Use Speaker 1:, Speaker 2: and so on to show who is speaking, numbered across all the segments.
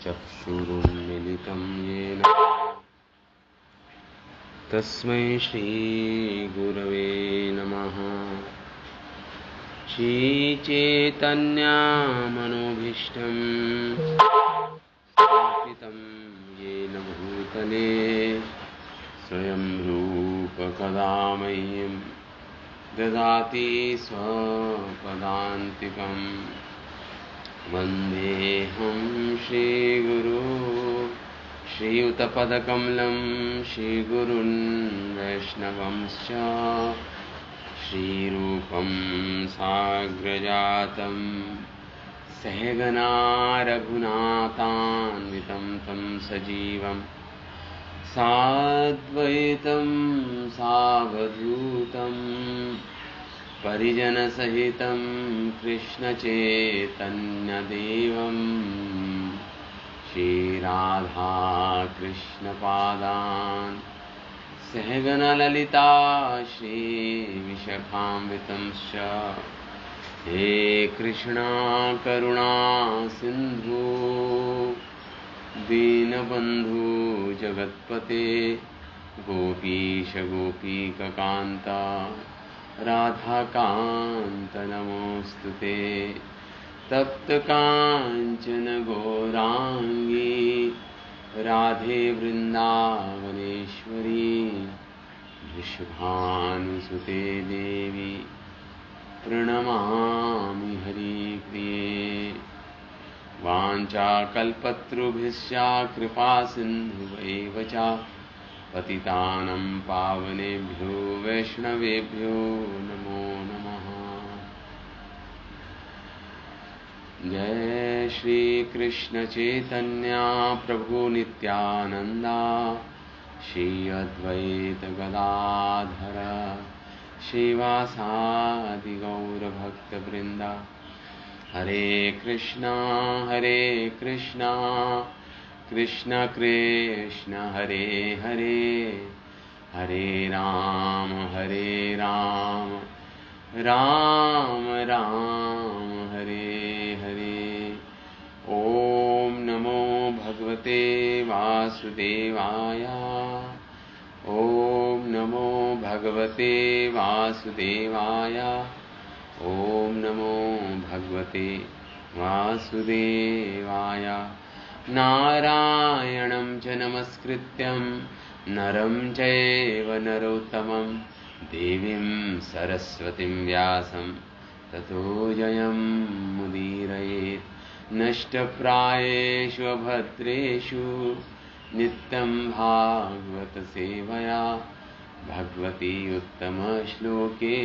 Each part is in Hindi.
Speaker 1: चक्षुरुन्मिलितं येन तस्मै श्रीगुरवे नमः। श्रीचैतन्यमनोभीष्टं स्थापितं येन भूतले स्वयं रूप कदा मह्यं ददाति स्वपदान्तिकं। वन्देऽहं श्रीगुरो श्रीयुतपदकमलं श्रीगुरुन् वैष्णवंश्च श्रीरूपं साग्रजातं सहगना रघुनाथान्वितं तं सजीवं साद्वैतं सावधूतं परिजनसहितं कृष्णचैतन्यदेवं श्रीराधा कृष्णपादान् सहगना ललिता श्रीविशाखान्वितंश्च। हे कृष्णा करुणा सिन्धु दीनबन्धु जगत्पते गोपीश गोपीककान्त राधाकान्त नमोऽस्तुते। तप्तकाञ्चन गौराङ्गी राधे वृन्दावनेश्वरी वृषभानुसुते देवी प्रणमामि हरिप्रिये। वाञ्छाकल्पतरुभ्यश्च कृपा सिन्धुभैव च पतितानं पावनेभ्यो वैष्णवेभ्यो नमो नमः। जय श्री कृष्ण चैतन्य प्रभु नित्यानंदा श्री अद्वैत गदाधर श्रीवासादि गौर भक्त वृंदा। हरे कृष्णा कृष्ण कृष्ण हरे हरे हरे राम राम राम हरे हरे। ओम नमो भगवते वासुदेवाय। ओम नमो भगवते वासुदेवाय। ओम नमो भगवते वासुदेवाय। नारायणं च नमस्कृत्यं नरं चैव नरोत्तमं देवीं सरस्वतीं व्यासं ततो जयमुदीरयेत्। नष्टप्रायेषु अभद्रेषु नित्यं भागवत सेवया भगवती उत्तमश्लोके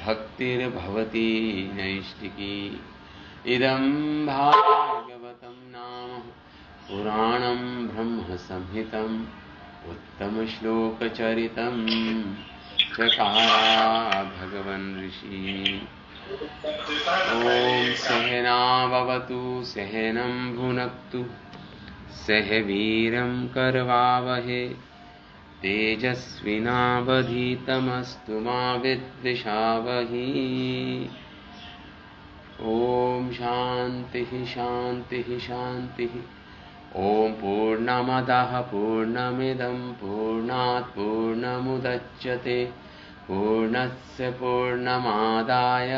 Speaker 1: भक्तिर्भवती नैष्टिकी। इदं भागवतं नाम पुराणं ब्रह्म संहितं उत्तमश्लोकचरितं चकार भगवन् ऋषि। ॐ सहना भवतु सहनं भुनक्तु सह वीरं करवावहे तेजस्विनावधीतमस्तु मा विद्विषावहि। ओम शांति शांति शांति। ओम पूर्णमदः पूर्णमिदं पूर्णात् पूर्णमुदच्यते पूर्णस्य पूर्णमादाय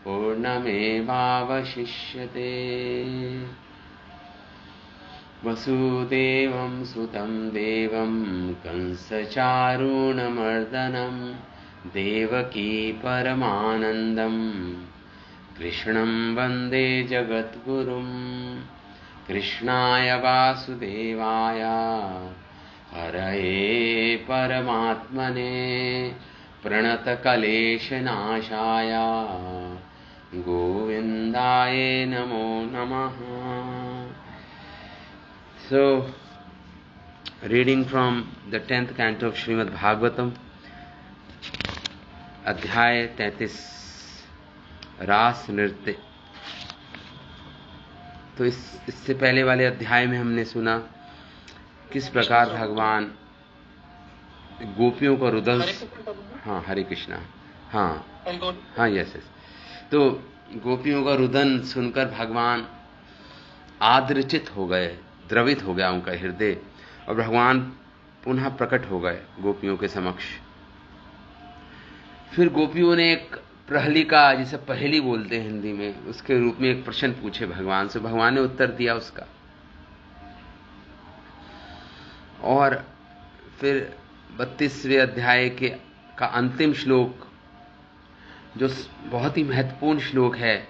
Speaker 1: पूर्णमेवावशिष्यते। वसुदेवं सुतं देवं कंसचारूणमर्दनं देवकी परमानन्दं कृष्णं वन्दे जगद्गुरुं। कृष्णाय वासुदेवाय हरये परमात्मने प्रणतक्लेशनाशाय गोविन्दाय नमो नमः। So, reading from the 10th canto of Srimad Bhagavatam, अध्याय 33 रास नृत्य। तो इससे पहले वाले अध्याय में हमने सुना किस प्रकार भगवान गोपियों को रुदन। हाँ, हरे कृष्णा। हाँ हाँ, यस। तो गोपियों का रुदन सुनकर भगवान आद्रचित हो गए, द्रवित हो गया उनका हृदय, और भगवान पुनः प्रकट हो गए गोपियों के समक्ष। फिर गोपियों ने एक प्रहलिका, जिसे पहेली बोलते हैं हिंदी में, उसके रूप में एक प्रश्न पूछे भगवान से। भगवान ने उत्तर दिया उसका। और फिर 32वें अध्याय का अंतिम श्लोक, जो बहुत ही महत्वपूर्ण श्लोक है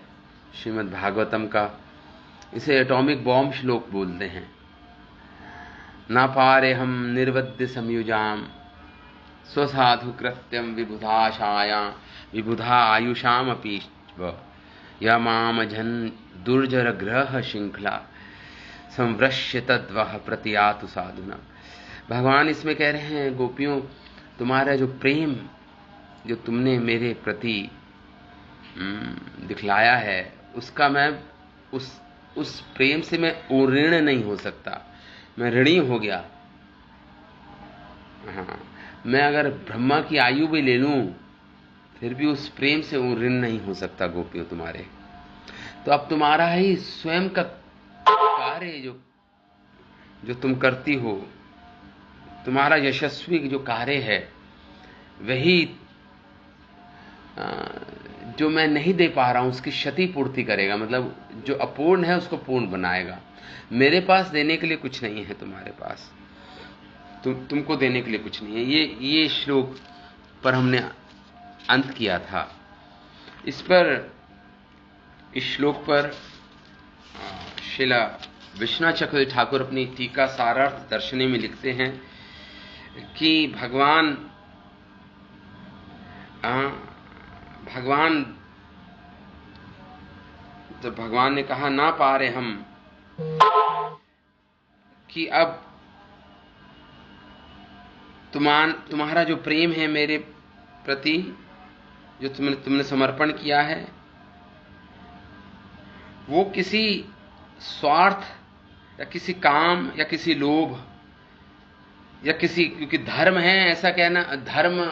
Speaker 1: श्रीमद् भागवतम का, इसे एटॉमिक बॉम्ब श्लोक बोलते हैं। ना पारे हम निर्वद्य संयुजाम स्वसाधु कृत्यम विबुधा आयुषाम अपि यमाम जन दुर्जर ग्रह श्रृंखला संवृश्य तद्वह प्रतियातु साधुना। भगवान इसमें कह रहे हैं, गोपियों, तुम्हारा जो प्रेम जो तुमने मेरे प्रति दिखलाया है, उसका मैं उस प्रेम से मैं ऋण नहीं हो सकता, मैं ऋणी हो गया। हाँ, मैं अगर ब्रह्मा की आयु भी ले लूं फिर भी उस प्रेम से ऋण नहीं हो सकता गोपियों तुम्हारे। तो अब तुम्हारा ही स्वयं का कार्य जो तुम करती हो, तुम्हारा यशस्वी जो कार्य है, वही जो मैं नहीं दे पा रहा हूं उसकी क्षति पूर्ति करेगा। मतलब जो अपूर्ण है उसको पूर्ण बनाएगा। मेरे पास देने के लिए कुछ नहीं है, तुम्हारे पास तुमको देने के लिए कुछ नहीं है। ये श्लोक पर हमने अंत किया था। इस श्लोक पर श्रीला विश्वनाथ चक्रवर्ती ठाकुर अपनी टीका सारार्थ दर्शनी में लिखते हैं कि भगवान तो भगवान ने कहा, ना पा रहे हम कि अब तुम्हारा जो प्रेम है मेरे प्रति, जो तुमने समर्पण किया है, वो किसी स्वार्थ या किसी काम या किसी लोभ या क्योंकि धर्म है, ऐसा कहना, धर्म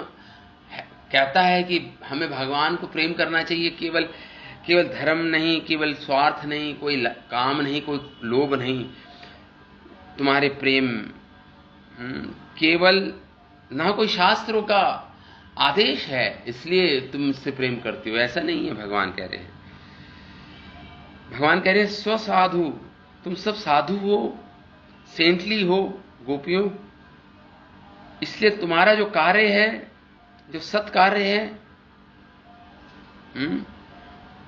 Speaker 1: कहता है कि हमें भगवान को प्रेम करना चाहिए, केवल धर्म नहीं, केवल स्वार्थ नहीं, कोई काम नहीं, कोई लोभ नहीं। तुम्हारे प्रेम केवल ना कोई शास्त्रों का आदेश है इसलिए तुम मुझसे प्रेम करती हो, ऐसा नहीं है। भगवान कह रहे हैं स्वसाधु, तुम सब साधु हो, सेंटली हो गोपियों, इसलिए तुम्हारा जो कार्य है, जो सत्कार्य है,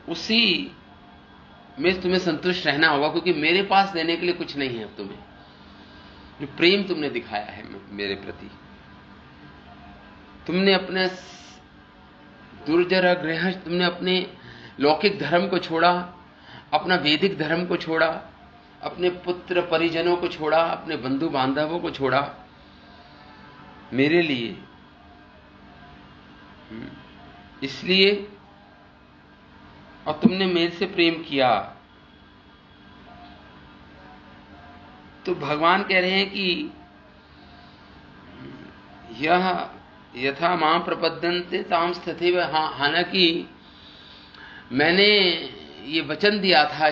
Speaker 1: उसी में तुम्हें संतुष्ट रहना होगा, क्योंकि मेरे पास देने के लिए कुछ नहीं है। तुम्हें जो प्रेम तुमने दिखाया है मेरे प्रति, तुमने अपने दुर्जर गृह, तुमने अपने लौकिक धर्म को छोड़ा, अपना वैदिक धर्म को छोड़ा, अपने पुत्र परिजनों को छोड़ा, अपने बंधु बांधवों को छोड़ा मेरे लिए, इसलिए, और तुमने मेरे से प्रेम किया। तो भगवान कह रहे हैं कि यह यथा मां प्रपद्यन्ते ताम तथैव। हालांकि मैंने ये वचन दिया था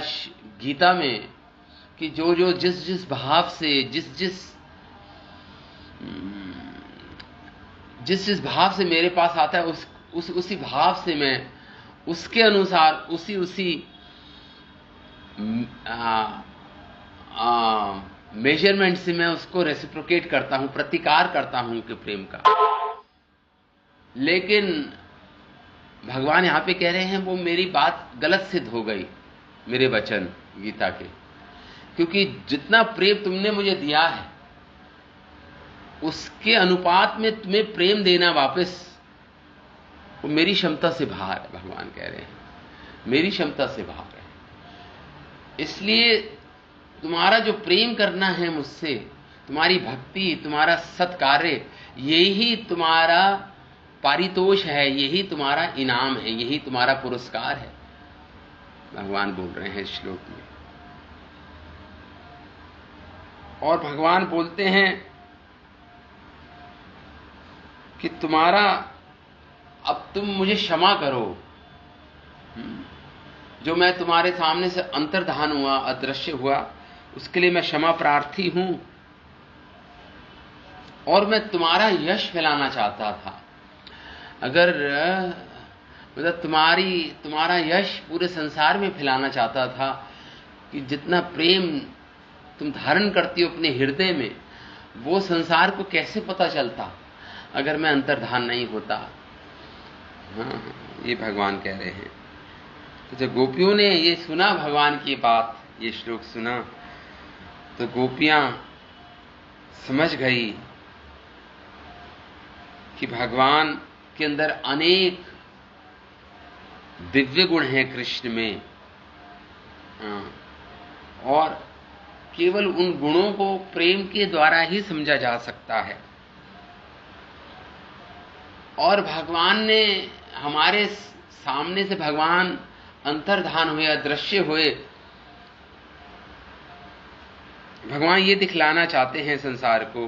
Speaker 1: गीता में कि जो जिस भाव से, जिस भाव से मेरे पास आता है, उसी भाव से मैं उसके अनुसार उसी मेजरमेंट से मैं उसको रेसिप्रोकेट करता हूं, प्रतिकार करता हूं उनके प्रेम का। लेकिन भगवान यहां पे कह रहे हैं वो मेरी बात गलत सिद्ध हो गई, मेरे वचन गीता के, क्योंकि जितना प्रेम तुमने मुझे दिया है उसके अनुपात में तुम्हें प्रेम देना वापस, वो मेरी क्षमता से बाहर है। भगवान कह रहे हैं मेरी क्षमता से बाहर है। इसलिए तुम्हारा जो प्रेम करना है मुझसे, तुम्हारी भक्ति, तुम्हारा सत्कार्य, यही तुम्हारा पारितोष है, यही तुम्हारा इनाम है, यही तुम्हारा पुरस्कार है, भगवान बोल रहे हैं इस श्लोक में। और भगवान बोलते हैं कि अब तुम मुझे क्षमा करो, जो मैं तुम्हारे सामने से अंतर्धान हुआ, अदृश्य हुआ, उसके लिए मैं क्षमा प्रार्थी हूं, और मैं तुम्हारा यश फैलाना चाहता था। अगर मतलब तुम्हारा यश पूरे संसार में फैलाना चाहता था कि जितना प्रेम तुम धारण करती हो अपने हृदय में, वो संसार को कैसे पता चलता अगर मैं अंतर्धान नहीं होता। हाँ, ये भगवान कह रहे हैं। तो जब गोपियों ने ये सुना भगवान की बात, ये श्लोक सुना, तो गोपियां समझ गई कि भगवान के अंदर अनेक दिव्य गुण हैं कृष्ण में, और केवल उन गुणों को प्रेम के द्वारा ही समझा जा सकता है। और भगवान ने हमारे सामने से भगवान अंतर्धान हुए, अदृश्य हुए। भगवान ये दिखलाना चाहते हैं संसार को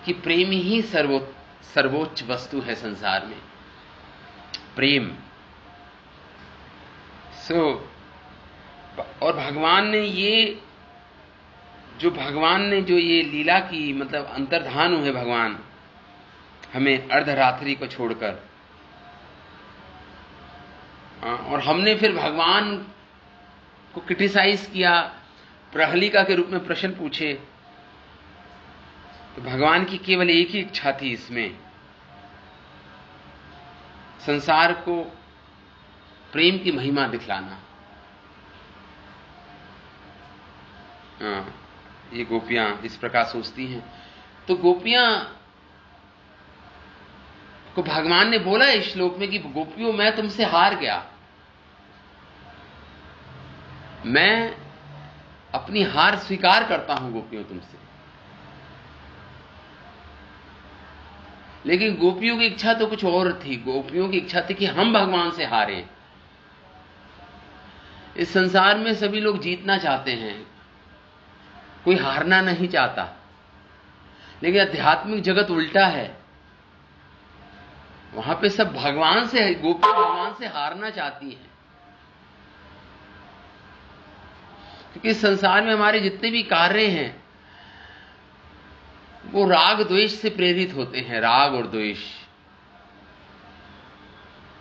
Speaker 1: कि प्रेम ही सर्वोच्च वस्तु है संसार में, प्रेम। और भगवान ने जो ये लीला की, मतलब अंतर्धान हुए भगवान हमें अर्धरात्रि को छोड़कर, और हमने फिर भगवान को क्रिटिसाइज किया, प्रहलिका के रूप में प्रश्न पूछे। तो भगवान की केवल एक ही इच्छा थी इसमें, संसार को प्रेम की महिमा दिखलाना। ये गोपियां इस प्रकार सोचती हैं। तो गोपियां को भगवान ने बोला इस श्लोक में कि गोपियों, मैं तुमसे हार गया, मैं अपनी हार स्वीकार करता हूं गोपियों तुमसे। लेकिन गोपियों की इच्छा तो कुछ और थी। गोपियों की इच्छा थी कि हम भगवान से हारें। इस संसार में सभी लोग जीतना चाहते हैं, कोई हारना नहीं चाहता। लेकिन आध्यात्मिक जगत उल्टा है, वहां पे सब भगवान से, गोपियां भगवान से हारना चाहती हैं। क्योंकि संसार में हमारे जितने भी कार्य हैं वो राग द्वेष से प्रेरित होते हैं। राग और द्वेष,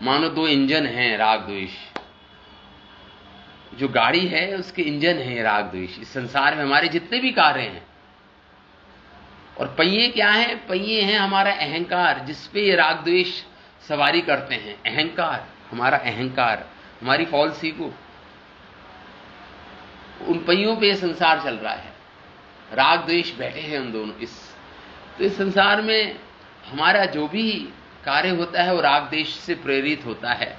Speaker 1: मानो दो इंजन हैं, राग द्वेष। जो गाड़ी है उसके इंजन है राग द्वेष। इस संसार में हमारे जितने भी कार्य हैं, और पहिए क्या है? पहिए हैं हमारा अहंकार, जिसपे ये राग द्वेष सवारी करते हैं। अहंकार, हमारा अहंकार, हमारी फॉल्स ईगो, उन पहियों पे ये संसार चल रहा है। राग द्वेष बैठे हैं उन दोनों। तो इस संसार में हमारा जो भी कार्य होता है वो राग द्वेष से प्रेरित होता है।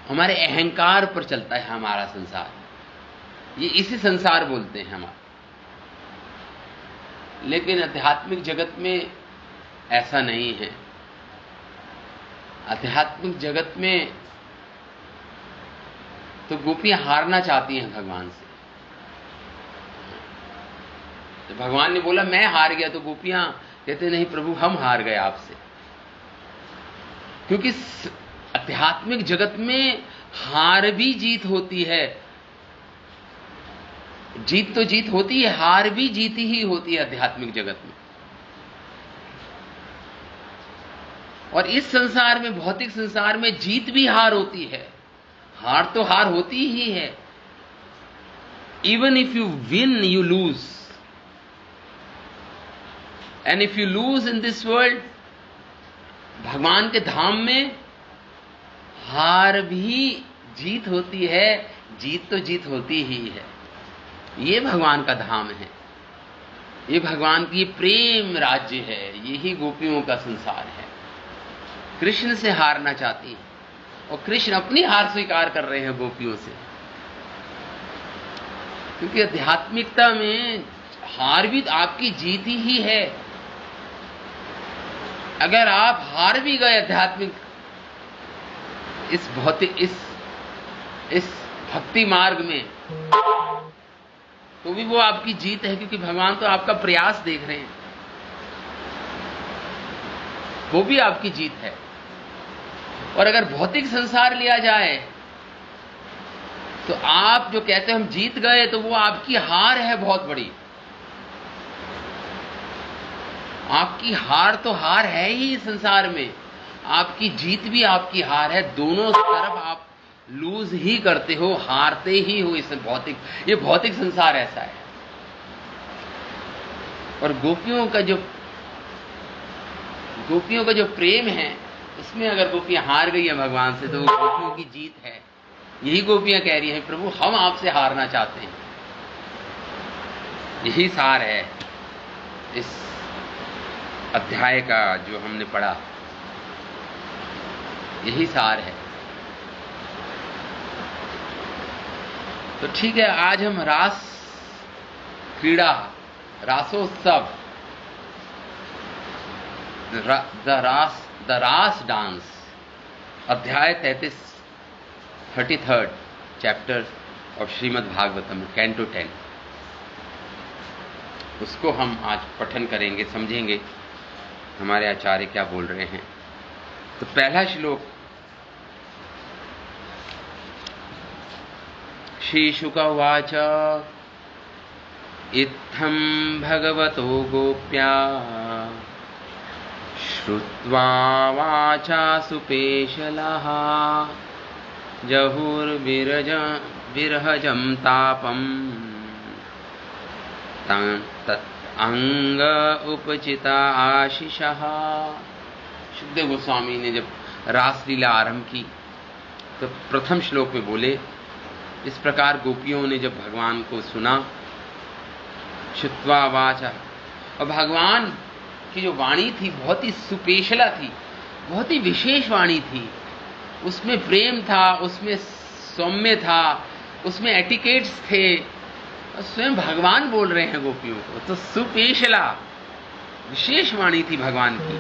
Speaker 1: हमारे अहंकार पर चलता है हमारा संसार। ये इसी संसार बोलते हैं हमारा। लेकिन आध्यात्मिक जगत में ऐसा नहीं है। आध्यात्मिक जगत में तो गोपियां हारना चाहती हैं भगवान से। तो भगवान ने बोला मैं हार गया, तो गोपियां कहते नहीं प्रभु, हम हार गए आपसे। क्योंकि आध्यात्मिक जगत में हार भी जीत होती है। जीत तो जीत होती है, हार भी जीत ही होती है आध्यात्मिक जगत में। और इस संसार में, भौतिक संसार में, जीत भी हार होती है। हार तो हार होती ही है। Even if you win, you lose. And if you lose in this world, भगवान के धाम में हार भी जीत होती है, जीत तो जीत होती ही है। ये भगवान का धाम है, ये भगवान की प्रेम राज्य है, यही गोपियों का संसार है। कृष्ण से हारना चाहती है, और कृष्ण अपनी हार स्वीकार कर रहे हैं गोपियों से। क्योंकि आध्यात्मिकता में हार भी आपकी जीत ही है। अगर आप हार भी गए आध्यात्मिक, इस भौतिक, इस भक्ति मार्ग में, तो भी वो आपकी जीत है। क्योंकि भगवान तो आपका प्रयास देख रहे हैं, वो भी आपकी जीत है। और अगर भौतिक संसार लिया जाए तो आप जो कहते हैं हम जीत गए, तो वो आपकी हार है बहुत बड़ी। आपकी हार तो हार है ही संसार में, आपकी जीत भी आपकी हार है। दोनों तरफ आप लूज ही करते हो, हारते ही हो। इस ये भौतिक संसार ऐसा है। और गोपियों का जो प्रेम है, इसमें अगर गोपियां हार गई है भगवान से, तो वो गोपियों की जीत है। यही गोपियां कह रही हैं, प्रभु हम आपसे हारना चाहते हैं। यही सार है इस अध्याय का जो हमने पढ़ा, यही सार है। तो ठीक है, आज हम रास क्रीड़ा, रासोत्सव, द रास डांस, अध्याय 33 chapter of Shrimad Bhagavatam, canto 10, उसको हम आज पठन करेंगे, समझेंगे हमारे आचार्य क्या बोल रहे हैं। तो पहला श्लोक, श्रीशुक उवाच इत्थं भगवतो गोप्या श्रुत्वा वाचा सुपेशलः जहुर्विरहजं तापं तत् अंग उपचिता आशीषः। सुखदेव गोस्वामी ने जब रासलीला आरंभ की तो प्रथम श्लोक में बोले, इस प्रकार गोपियों ने जब भगवान को सुना, श्रुत्वा वाचा, और भगवान की जो वाणी थी बहुत ही सुपेशला थी, बहुत ही विशेष वाणी थी। उसमें प्रेम था, उसमें सौम्य था, उसमें एटिकेट्स थे। स्वयं भगवान बोल रहे हैं गोपियों को, तो सुपेशला विशेष वाणी थी भगवान की।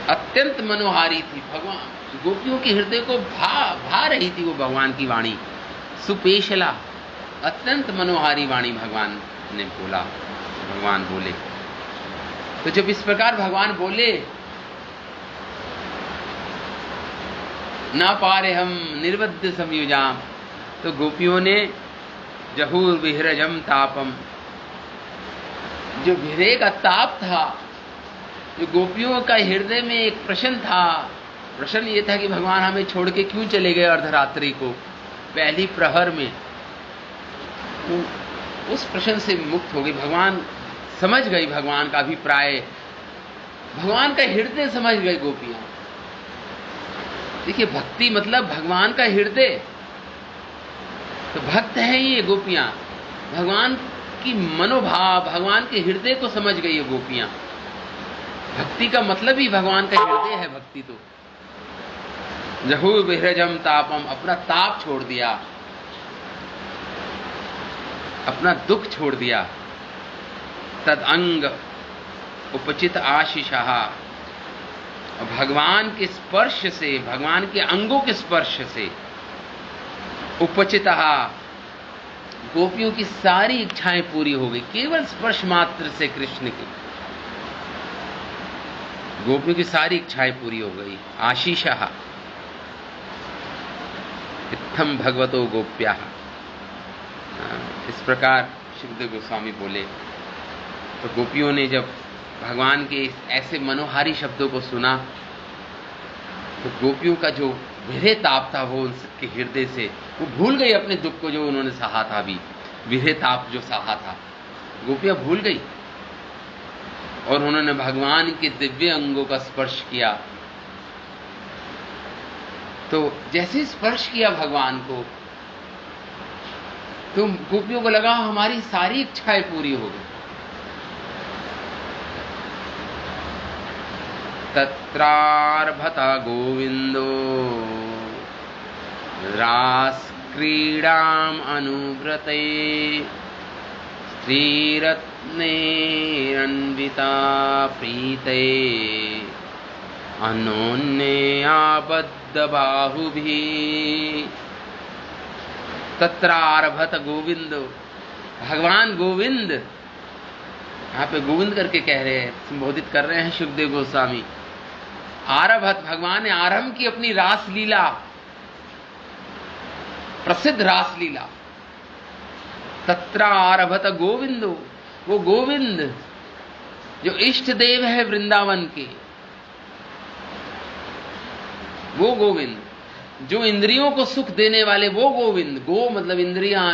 Speaker 1: अत्यंत मनोहारी थी। भगवान गोपियों के हृदय को भा रही थी वो भगवान की वाणी। सुपेशला, अत्यंत मनोहारी वाणी भगवान ने बोला, भगवान बोले। तो जब इस प्रकार भगवान बोले, ना पारे हम निर्बद्ध संयुजाम, तो गोपियों ने जहूर विहरजम तापम, जो विरह का ताप था, जो गोपियों का हृदय में एक प्रश्न था, प्रश्न ये था कि भगवान हमें छोड़ के क्यों चले गए अर्धरात्रि को, पहली प्रहर में। उस प्रश्न से मुक्त हो गई। भगवान समझ गई भगवान का अभिप्राय, भगवान का हृदय समझ गई गोपियां। देखिए, भक्ति मतलब भगवान का हृदय। तो भक्त हैं ये गोपियां, भगवान की मनोभाव, भगवान के हृदय को समझ गई ये गोपियां। भक्ति का मतलब ही भगवान का हृदय है। भक्ति तो जहू विहरजम तापम, अपना ताप छोड़ दिया, अपना दुख छोड़ दिया। तद अंग उपचित आशीषः, भगवान के स्पर्श से, भगवान के अंगों के स्पर्श से, उपचितः, गोपियों की सारी इच्छाएं पूरी हो गई केवल स्पर्श मात्र से। कृष्ण की गोपियों की सारी इच्छाएं पूरी हो गई। आशीषः इत्थम भगवतो गोप्याः, इस प्रकार सुखदेव गोस्वामी बोले। तो गोपियों ने जब भगवान के ऐसे मनोहारी शब्दों को सुना, तो गोपियों का जो विरह ताप था वो उनके हृदय से, वो भूल गई अपने दुख को जो उन्होंने सहा था। भी विरह ताप जो सहा था, गोपियां भूल गई और उन्होंने भगवान के दिव्य अंगों का स्पर्श किया। तो जैसे स्पर्श किया भगवान को, तो गोपियों को लगा हमारी सारी इच्छाएं पूरी हो गई। तत्रारभत गोविंदो रास क्रीडाम अनुव्रते, स्त्रीरत्नेरन्विता प्रीते, अन्योन्याबद्ध बाहुभिः। तत्रारभत गोविंद, भगवान गोविंद, यहां पे गोविंद करके कह रहे हैं, संबोधित कर रहे हैं सुखदेव गोस्वामी। आरभत, भगवान ने आरंभ की अपनी रास लीला, प्रसिद्ध रासलीला। तत्र आरभत गोविंदो, वो गोविंद जो इष्ट देव है वृंदावन के, वो गोविंद जो इंद्रियों को सुख देने वाले, वो गोविंद, गो मतलब इंद्रियां,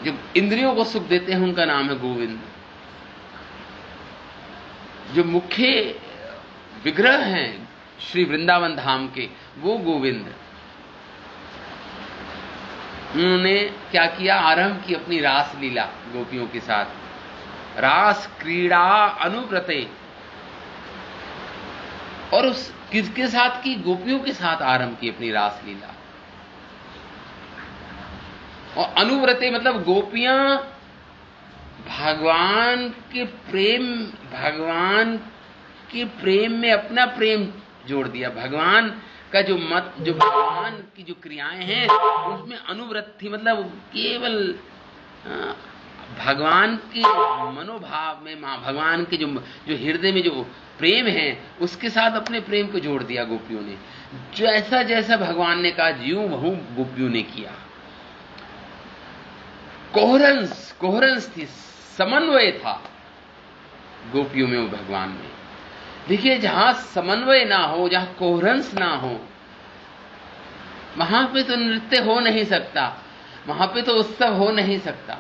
Speaker 1: जो इंद्रियों को सुख देते हैं उनका नाम है गोविंद। जो मुख्य विग्रह हैं श्री वृंदावन धाम के, वो गोविंद। उन्होंने क्या किया, आरंभ की अपनी रास लीला गोपियों के साथ, रास क्रीड़ा अनुव्रते। और उस किसके साथ की, गोपियों के साथ आरंभ की अपनी रास लीला। और अनुव्रते मतलब गोपियां भगवान के प्रेम में अपना प्रेम जोड़ दिया। भगवान का जो भगवान की जो क्रियाएं हैं उसमें अनुव्रत थी, मतलब केवल भगवान के मनोभाव में, भगवान के जो हृदय में जो प्रेम है उसके साथ अपने प्रेम को जोड़ दिया गोपियों ने। जैसा जैसा भगवान ने कहा ज्यों वहू गोपियों ने किया। कोहरेंस थी, समन्वय था गोपियों में, वो भगवान में। देखिए, जहां समन्वय ना हो, जहां कोहरेंस ना हो, वहां पे तो नृत्य हो नहीं सकता, वहां पे तो उत्सव हो नहीं सकता।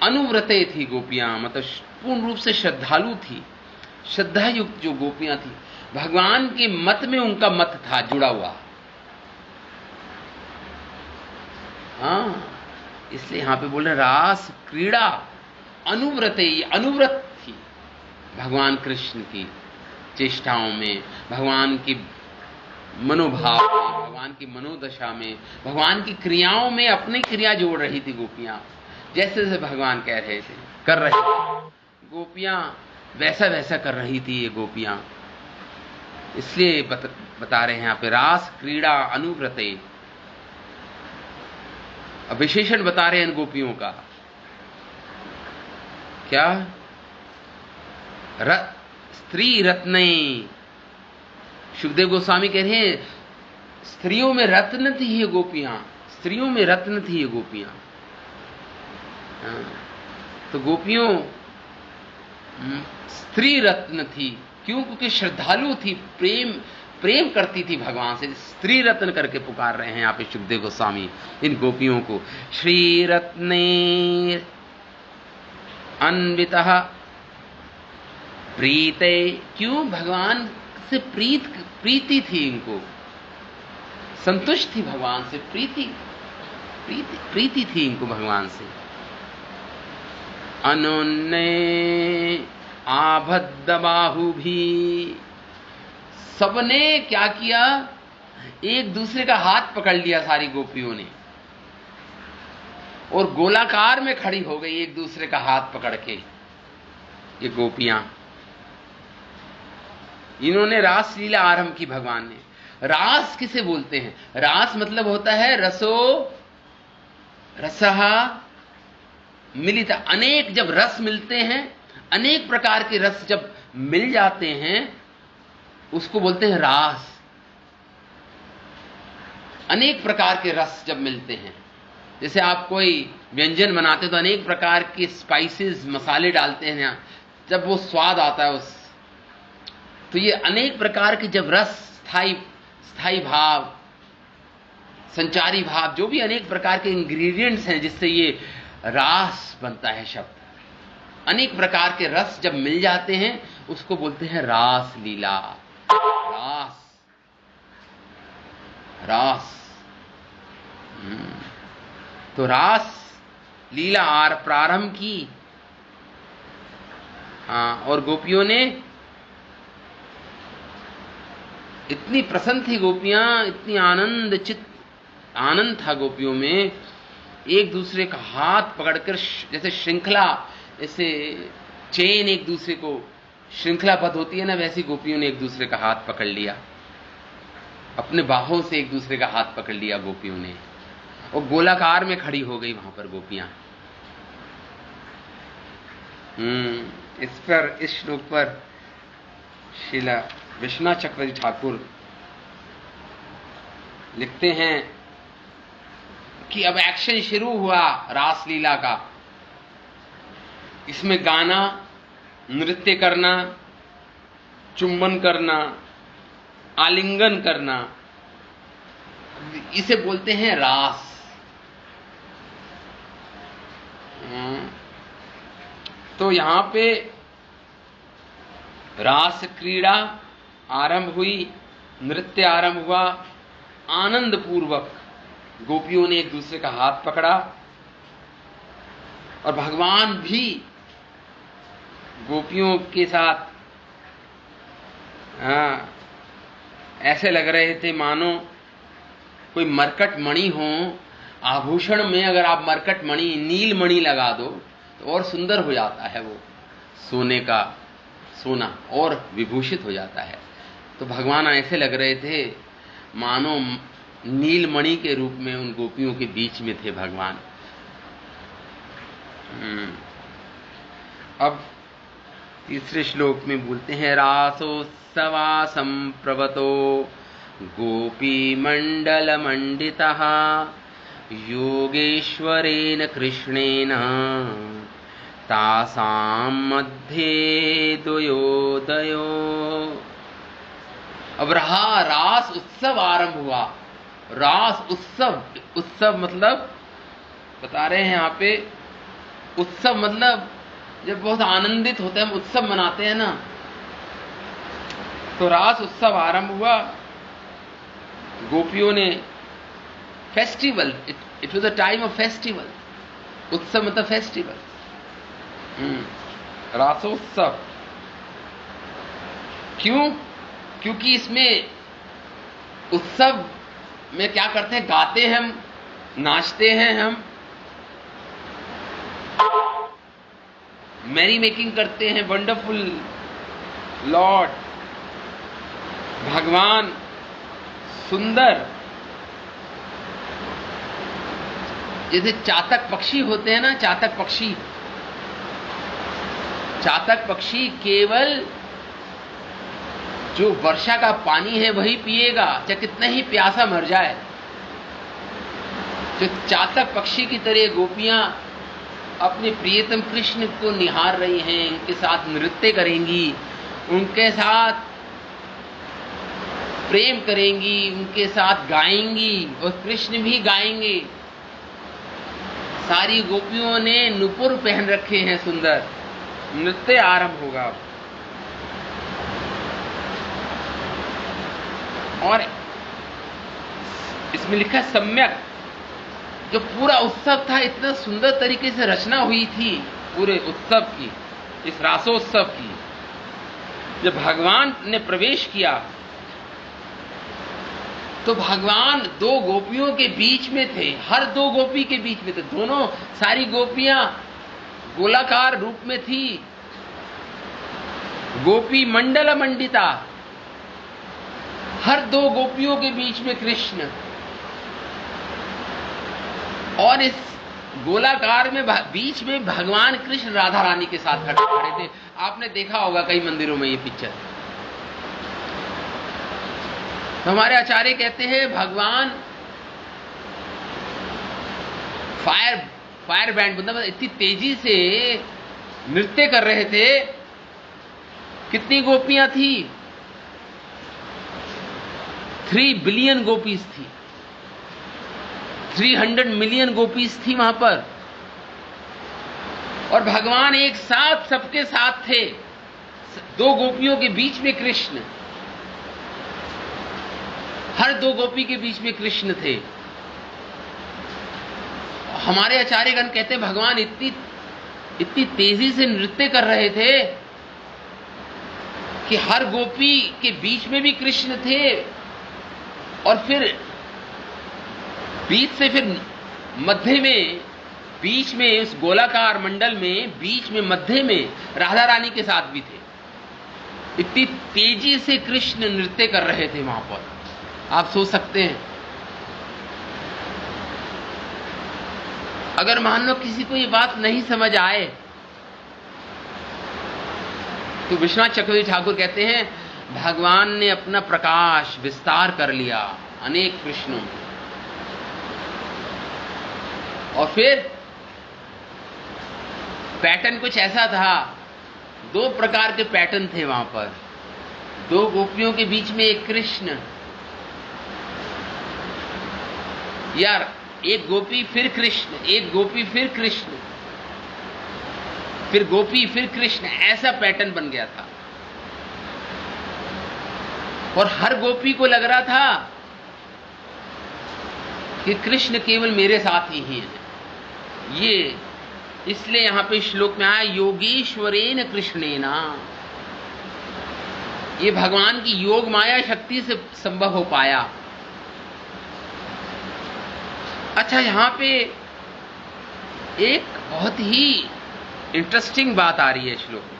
Speaker 1: अनुव्रते थी गोपियां, मतलब पूर्ण रूप से श्रद्धालु थी, श्रद्धा युक्त जो गोपियां थी, भगवान के मत में उनका मत था जुड़ा हुआ। हाँ, इसलिए यहां पे बोल रहे रास क्रीड़ा अनुव्रते, अनुव्रत थी भगवान कृष्ण की चेष्टाओं में, भगवान की मनोभाव में, भगवान की मनोदशा में, भगवान की क्रियाओं में अपनी क्रिया जोड़ रही थी गोपियां। जैसे जैसे भगवान कह रहे थे कर रहे थे, गोपियां वैसा वैसा कर रही थी ये गोपियां। इसलिए बता रहे हैं यहां पे रास क्रीड़ा अनुव्रते। अब विशेषण बता रहे हैं इन गोपियों का, क्या? स्त्री रत्ने। सुखदेव गोस्वामी कह रहे हैं स्त्रियों में रत्न थी ये गोपियां, स्त्रियों में रत्न थी ये गोपियां। तो गोपियों स्त्री रत्न थी, क्यों? क्योंकि श्रद्धालु थी, प्रेम करती थी भगवान से। स्त्री रत्न करके पुकार रहे हैं यहाँ पे सुखदेव गोस्वामी इन गोपियों को। श्री रत्ने अन्वितः प्रीते, क्यों? भगवान से प्रीति थी इनको, संतुष्ट थी भगवान से, प्रीति थी इनको भगवान से। अनोन्ने आबद्ध भी, सबने क्या किया? एक दूसरे का हाथ पकड़ लिया सारी गोपियों ने, और गोलाकार में खड़ी हो गई एक दूसरे का हाथ पकड़ के ये गोपियां। इन्होंने रास लीला आरंभ की भगवान ने। रास किसे बोलते हैं? रास मतलब होता है रसः मिलित। अनेक जब रस मिलते हैं, अनेक प्रकार के रस जब मिल जाते हैं, उसको बोलते हैं रास। अनेक प्रकार के रस जब मिलते हैं, जैसे आप कोई व्यंजन बनाते हैं तो अनेक प्रकार के स्पाइसेस, मसाले डालते हैं, जब वो स्वाद आता है उस, तो ये अनेक प्रकार के जब रस, स्थायी भाव, संचारी भाव, जो भी अनेक प्रकार के इंग्रेडिएंट्स हैं जिससे ये रास बनता है शब्द, अनेक प्रकार के रस जब मिल जाते हैं उसको बोलते हैं रास लीला। रास तो रास लीला प्रारंभ की। और गोपियों ने, इतनी प्रसन्न थी गोपियां, इतनी आनंद था गोपियों में, एक दूसरे का हाथ पकड़कर, जैसे श्रृंखला, जैसे चेन एक दूसरे को श्रृंखलाबद्ध होती है ना, वैसी गोपियों ने एक दूसरे का हाथ पकड़ लिया, अपने बाहों से एक दूसरे का हाथ पकड़ लिया गोपियों ने, और गोलाकार में खड़ी हो गई वहां पर गोपियां। इस श्लोक पर श्रीला विश्वनाथ चक्रवर्ती ठाकुर लिखते हैं कि अब एक्शन शुरू हुआ रासलीला का। इसमें गाना, नृत्य करना, चुंबन करना, आलिंगन करना, इसे बोलते हैं रास। तो यहां पे रास क्रीड़ा आरंभ हुई, नृत्य आरंभ हुआ। आनंद पूर्वक गोपियों ने एक दूसरे का हाथ पकड़ा और भगवान भी गोपियों के साथ ऐसे लग रहे थे मानो कोई मरकट मणि हो। आभूषण में अगर आप मरकट मणि, नील मणि लगा दो तो और सुंदर हो जाता है वो, सोने का सोना और विभूषित हो जाता है। तो भगवान ऐसे लग रहे थे मानो नीलमणि के रूप में उन गोपियों के बीच में थे भगवान। अब तीसरे श्लोक में बोलते हैं, रासोत्सवा संप्रवतो गोपी मंडल मंडितः योगेश्वरेण कृष्णेन तासां मध्ये द्वयोदयो। अब रहा रास उत्सव आरंभ हुआ। रास उत्सव, उत्सव मतलब बता रहे हैं यहां पे, उत्सव मतलब जब बहुत आनंदित होते हैं, हम उत्सव मनाते हैं ना, तो रास उत्सव आरंभ हुआ। गोपियों ने festival, it was a time of festival. उत्सव मतलब फेस्टिवल, रासोत्सव। क्यों? क्योंकि इसमें उत्सव में क्या करते हैं, गाते हैं हम, नाचते हैं हम, मैरी मेकिंग करते हैं। वंडरफुल लॉर्ड, भगवान सुंदर, जैसे चातक पक्षी होते हैं ना, चातक पक्षी, चातक पक्षी केवल जो वर्षा का पानी है वही पिएगा, चाहे कितना ही प्यासा मर जाए। जो चातक पक्षी की तरह गोपियां अपने प्रियतम कृष्ण को निहार रही हैं, उनके साथ नृत्य करेंगी, उनके साथ प्रेम करेंगी, उनके साथ गाएंगी और कृष्ण भी गाएंगे। सारी गोपियों ने नुपुर पहन रखे हैं सुंदर। नृत्य आरंभ होगा। और इसमें लिखा है सम्यक। जो पूरा उत्सव था, इतना सुंदर तरीके से रचना हुई थी पूरे उत्सव की, इस रासोत्सव की। जब भगवान ने प्रवेश किया तो भगवान दो गोपियों के बीच में थे, हर दो गोपी के बीच में थे। दोनों सारी गोपियां गोलाकार रूप में थी। गोपी मंडल मंडिता, हर दो गोपियों के बीच में कृष्ण। और इस गोलाकार में बीच में भगवान कृष्ण राधा रानी के साथ खड़े थे। आपने देखा होगा कई मंदिरों में ये पिक्चर। तो हमारे आचार्य कहते हैं भगवान फायर बैंड मतलब इतनी तेजी से नृत्य कर रहे थे। कितनी गोपियां थी? 3 बिलियन गोपीज थी, 300 मिलियन गोपीज थी वहां पर। और भगवान एक साथ सबके साथ थे। दो गोपियों के बीच में कृष्ण, हर दो गोपी के बीच में कृष्ण थे। हमारे आचार्यगण कहते हैं भगवान इतनी तेजी से नृत्य कर रहे थे कि हर गोपी के बीच में भी कृष्ण थे। और फिर बीच से फिर मध्य में, बीच में उस गोलाकार मंडल में बीच में मध्य में राधा रानी के साथ भी थे। इतनी तेजी से कृष्ण नृत्य कर रहे थे वहां पर, आप सोच सकते हैं। अगर मान लो किसी को ये बात नहीं समझ आए तो विश्वनाथ चक्रवर्ती ठाकुर कहते हैं भगवान ने अपना प्रकाश विस्तार कर लिया अनेक कृष्णों में। और फिर पैटर्न कुछ ऐसा था, 2 प्रकार के पैटर्न थे वहां पर। 2 गोपियों के बीच में एक कृष्ण, यार एक गोपी फिर कृष्ण, एक गोपी फिर कृष्ण, फिर गोपी फिर कृष्ण, ऐसा पैटर्न बन गया था। और हर गोपी को लग रहा था कि कृष्ण केवल मेरे साथ ही हैं। ये इसलिए यहां पे श्लोक में आया योगेश्वरेन कृष्णेना, ये भगवान की योग माया शक्ति से संभव हो पाया। अच्छा, यहां पे एक बहुत ही इंटरेस्टिंग बात आ रही है श्लोक में।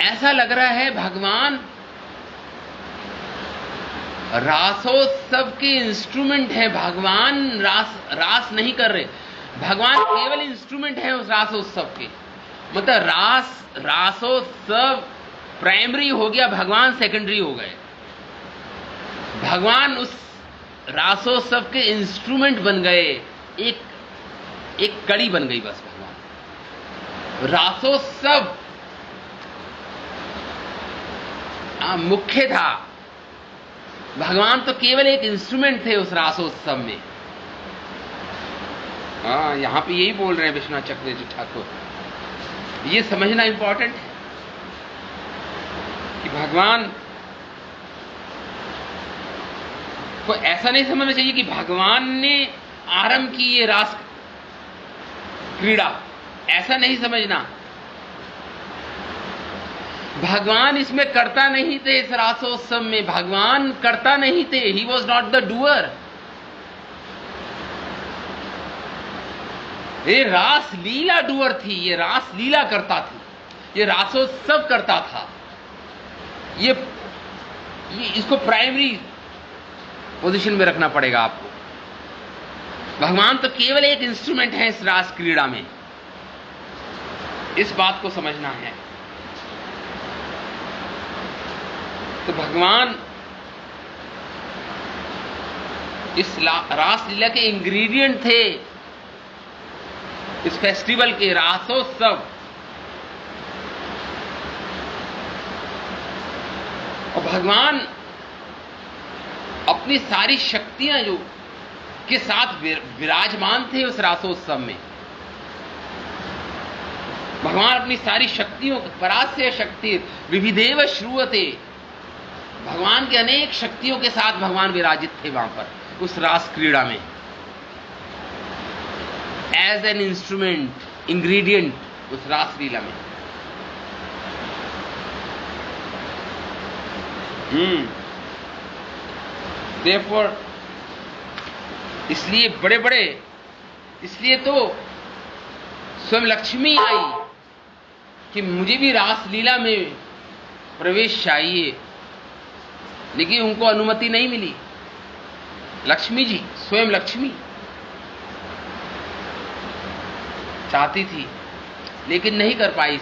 Speaker 1: ऐसा लग रहा है भगवान रासोत्सव के इंस्ट्रूमेंट है। भगवान रास नहीं कर रहे, भगवान केवल इंस्ट्रूमेंट है उस रासोत्सव के। मतलब रासोत्सव प्राइमरी हो गया, भगवान सेकेंडरी हो गए। भगवान उस रासोत्सव के इंस्ट्रूमेंट बन गए, एक कड़ी बन गई बस। भगवान रासोत्सव मुख्य था, भगवान तो केवल एक इंस्ट्रूमेंट थे उस रासोत्सव में। यहां पे यही बोल रहे हैं विश्वनाथ चक्रवर्ती ठाकुर। ये समझना इंपॉर्टेंट है कि भगवान को ऐसा नहीं समझना चाहिए कि भगवान ने आरंभ की ये रास क्रीड़ा, ऐसा नहीं समझना। भगवान इसमें करता नहीं थे, इस रासोत्सव में भगवान करता नहीं थे। He was not the doer. ये रास लीला डूअर थी, ये रास लीला करता थी, ये रासोत्सव करता था। ये इसको प्राइमरी पोजीशन में रखना पड़ेगा आपको। भगवान तो केवल एक इंस्ट्रूमेंट है इस रास क्रीड़ा में, इस बात को समझना है। तो भगवान इस रास लीला के इंग्रेडिएंट थे, इस फेस्टिवल के, रासोत्सव। और भगवान अपनी सारी शक्तियां जो के साथ विराजमान थे उस रासोत्सव में। भगवान अपनी सारी शक्तियों, परास्य शक्ति विविधेव श्रूयते, भगवान के अनेक शक्तियों के साथ भगवान विराजित थे वहां पर उस रास क्रीड़ा में, एज एन इंस्ट्रूमेंट, इंग्रेडिएंट उस रास लीला में। Therefore, इसलिए बड़े बड़े, इसलिए तो स्वयं लक्ष्मी आई कि मुझे भी रास लीला में प्रवेश चाहिए, लेकिन उनको अनुमति नहीं मिली। लक्ष्मी जी, स्वयं लक्ष्मी चाहती थी लेकिन नहीं कर पाई,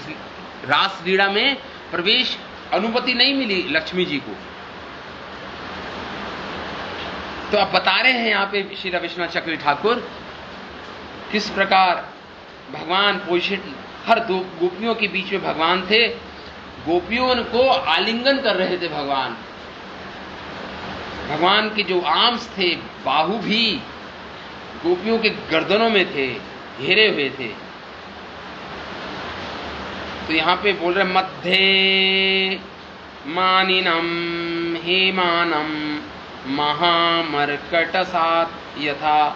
Speaker 1: रास लीला में प्रवेश अनुमति नहीं मिली लक्ष्मी जी को। तो आप बता रहे हैं यहां पे श्री विश्वनाथ चक्रवर्ती ठाकुर किस प्रकार भगवान पोजिशन, हर 2 गोपियों के बीच में भगवान थे। गोपियों को आलिंगन कर रहे थे भगवान। भगवान के जो आर्म्स थे, बाहु भी गोपियों के गर्दनों में थे, घेरे हुए थे। तो यहां पे बोल रहे मध्ये मानिनम हेमानम महामर्कटसात यथा।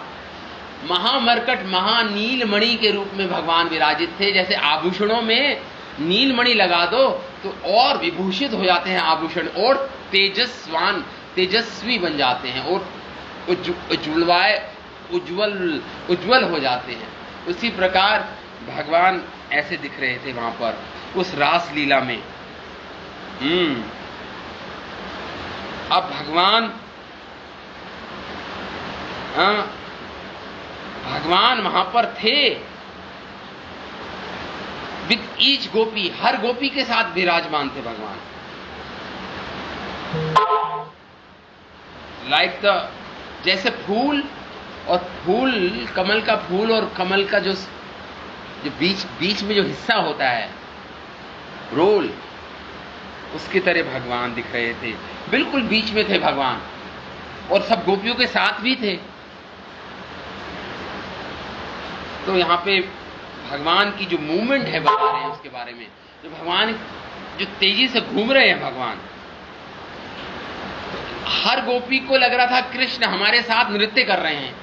Speaker 1: महामर्कट, महानीलमणि के रूप में भगवान विराजित थे। जैसे आभूषणों में नीलमणि लगा दो तो और विभूषित हो जाते हैं आभूषण, और तेजस्वी बन जाते हैं, और उज्जवल हो जाते हैं। उसी प्रकार भगवान ऐसे दिख रहे थे वहां पर उस रास लीला में। अब भगवान वहां पर थे विद ईच गोपी, हर गोपी के साथ विराजमान थे भगवान। लाइक द, जैसे फूल, और फूल, कमल का फूल और कमल का जो बीच में जो हिस्सा होता है, रोल, उसकी तरह भगवान दिख रहे थे। बिल्कुल बीच में थे भगवान, और सब गोपियों के साथ भी थे। तो यहां पे भगवान की जो मूवमेंट है बता रहे हैं उसके बारे में, जो भगवान जो तेजी से घूम रहे हैं भगवान। हर गोपी को लग रहा था कृष्ण हमारे साथ नृत्य कर रहे हैं,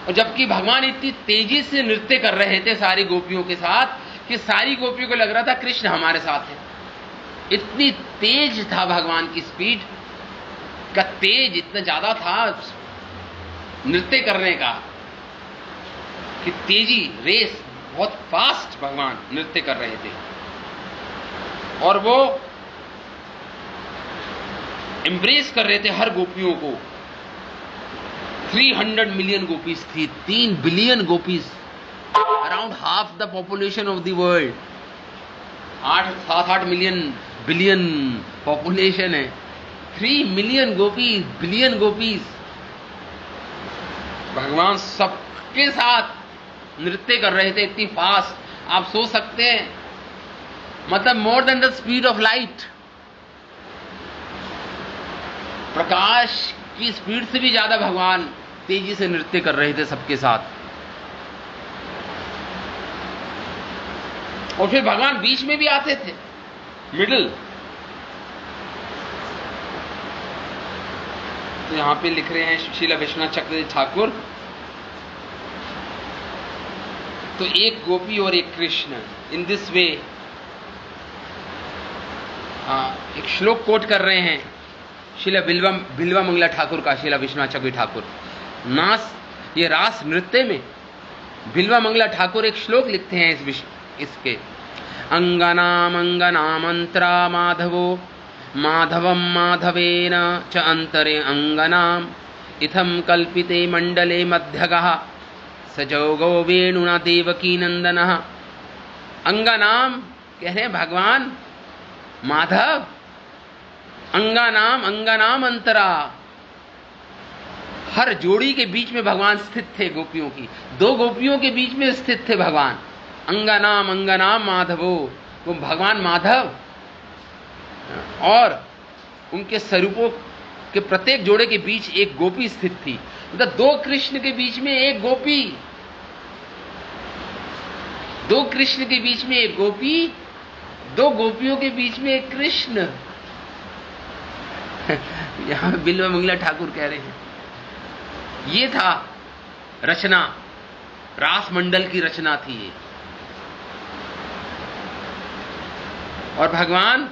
Speaker 1: और जबकि भगवान इतनी तेजी से नृत्य कर रहे थे सारी गोपियों के साथ कि सारी गोपियों को लग रहा था कृष्ण हमारे साथ है। इतनी तेज था भगवान की स्पीड का, तेज इतना ज्यादा था नृत्य करने का कि तेजी, रेस, बहुत फास्ट भगवान नृत्य कर रहे थे। और वो एम्ब्रेस कर रहे थे हर गोपियों को। 300 मिलियन गोपीज थी, 3 billion gopis, around half the population of the world. 7-8 billion population है। 3 मिलियन गोपीज, बिलियन गोपीज, भगवान सबके साथ नृत्य कर रहे थे इतनी फास्ट। आप सोच सकते हैं, मतलब more than the speed of light, प्रकाश की स्पीड से भी ज्यादा भगवान तेजी से नृत्य कर रहे थे सबके साथ। और फिर भगवान बीच में भी आते थे, मिडिल। तो यहां पे लिख रहे हैं श्रील विश्वनाथ चक्रवर्ती ठाकुर, तो एक गोपी और एक कृष्ण, इन दिस वे। एक श्लोक कोट कर रहे हैं श्रील बिल्वा मंगला ठाकुर का, श्रील विश्वनाथ चक्रवर्ती ठाकुर। ये रास नृत्य में बिल्वा मंगला ठाकुर एक श्लोक लिखते हैं इसके, अंगनामंगनामंत्रा माधवो माधवम माधवेन च अंतरे अंगनाम इथम कल्पिते मंडले मध्यगः सजोगो वेणुना देवकी नंदनः। अंगनाम कह रहे हैं भगवान माधव, अंगनाम अंतरा, हर जोड़ी के बीच में भगवान स्थित थे। गोपियों की 2 गोपियों के बीच में स्थित थे भगवान। अंगनाम माधवो, वो भगवान माधव और उनके स्वरूपों के प्रत्येक जोड़े के बीच एक गोपी स्थित थी। मतलब 2 कृष्ण के बीच में एक गोपी, 2 कृष्ण के बीच में एक गोपी, 2 गोपियों के बीच में एक कृष्ण। यहां बिल्वा मंगला ठाकुर कह रहे हैं ये था रचना, रास मंडल की रचना थी ये। और भगवान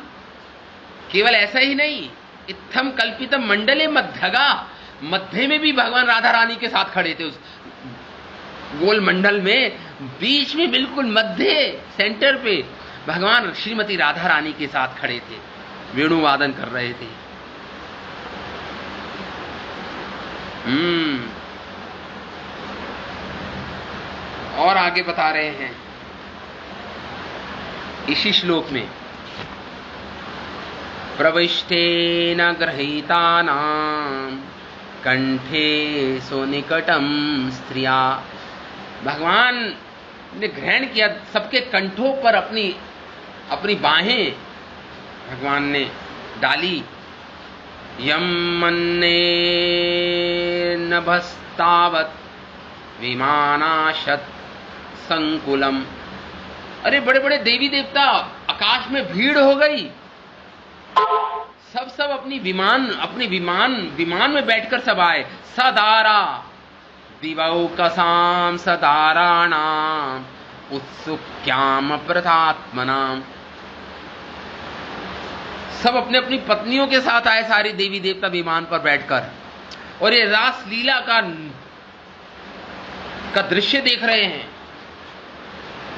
Speaker 1: केवल ऐसा ही नहीं, इत्थम कल्पितम मंडले मध्यगा, मध्य में भी भगवान राधा रानी के साथ खड़े थे। उस गोल मंडल में बीच में बिल्कुल मध्य सेंटर पे भगवान श्रीमती राधा रानी के साथ खड़े थे, वेणु वादन कर रहे थे। और आगे बता रहे हैं इसी श्लोक में, प्रविष्टेन गृहीतानां कंठे सुनिकटम स्त्रिया। भगवान ने ग्रहण किया सबके कंठों पर अपनी बाहें भगवान ने डाली। यम मन्ने नभस्तावत विमानाशत संकुलम। अरे बड़े बड़े देवी देवता आकाश में भीड़ हो गई, सब अपनी विमान में बैठकर सब आए। सदारा दिवौकसाम सदाराणाम उत्सुक्याम प्रथात्मनाम। सब अपने अपनी पत्नियों के साथ आए, सारी देवी देवता विमान पर बैठकर, और ये रास लीला का दृश्य देख रहे हैं।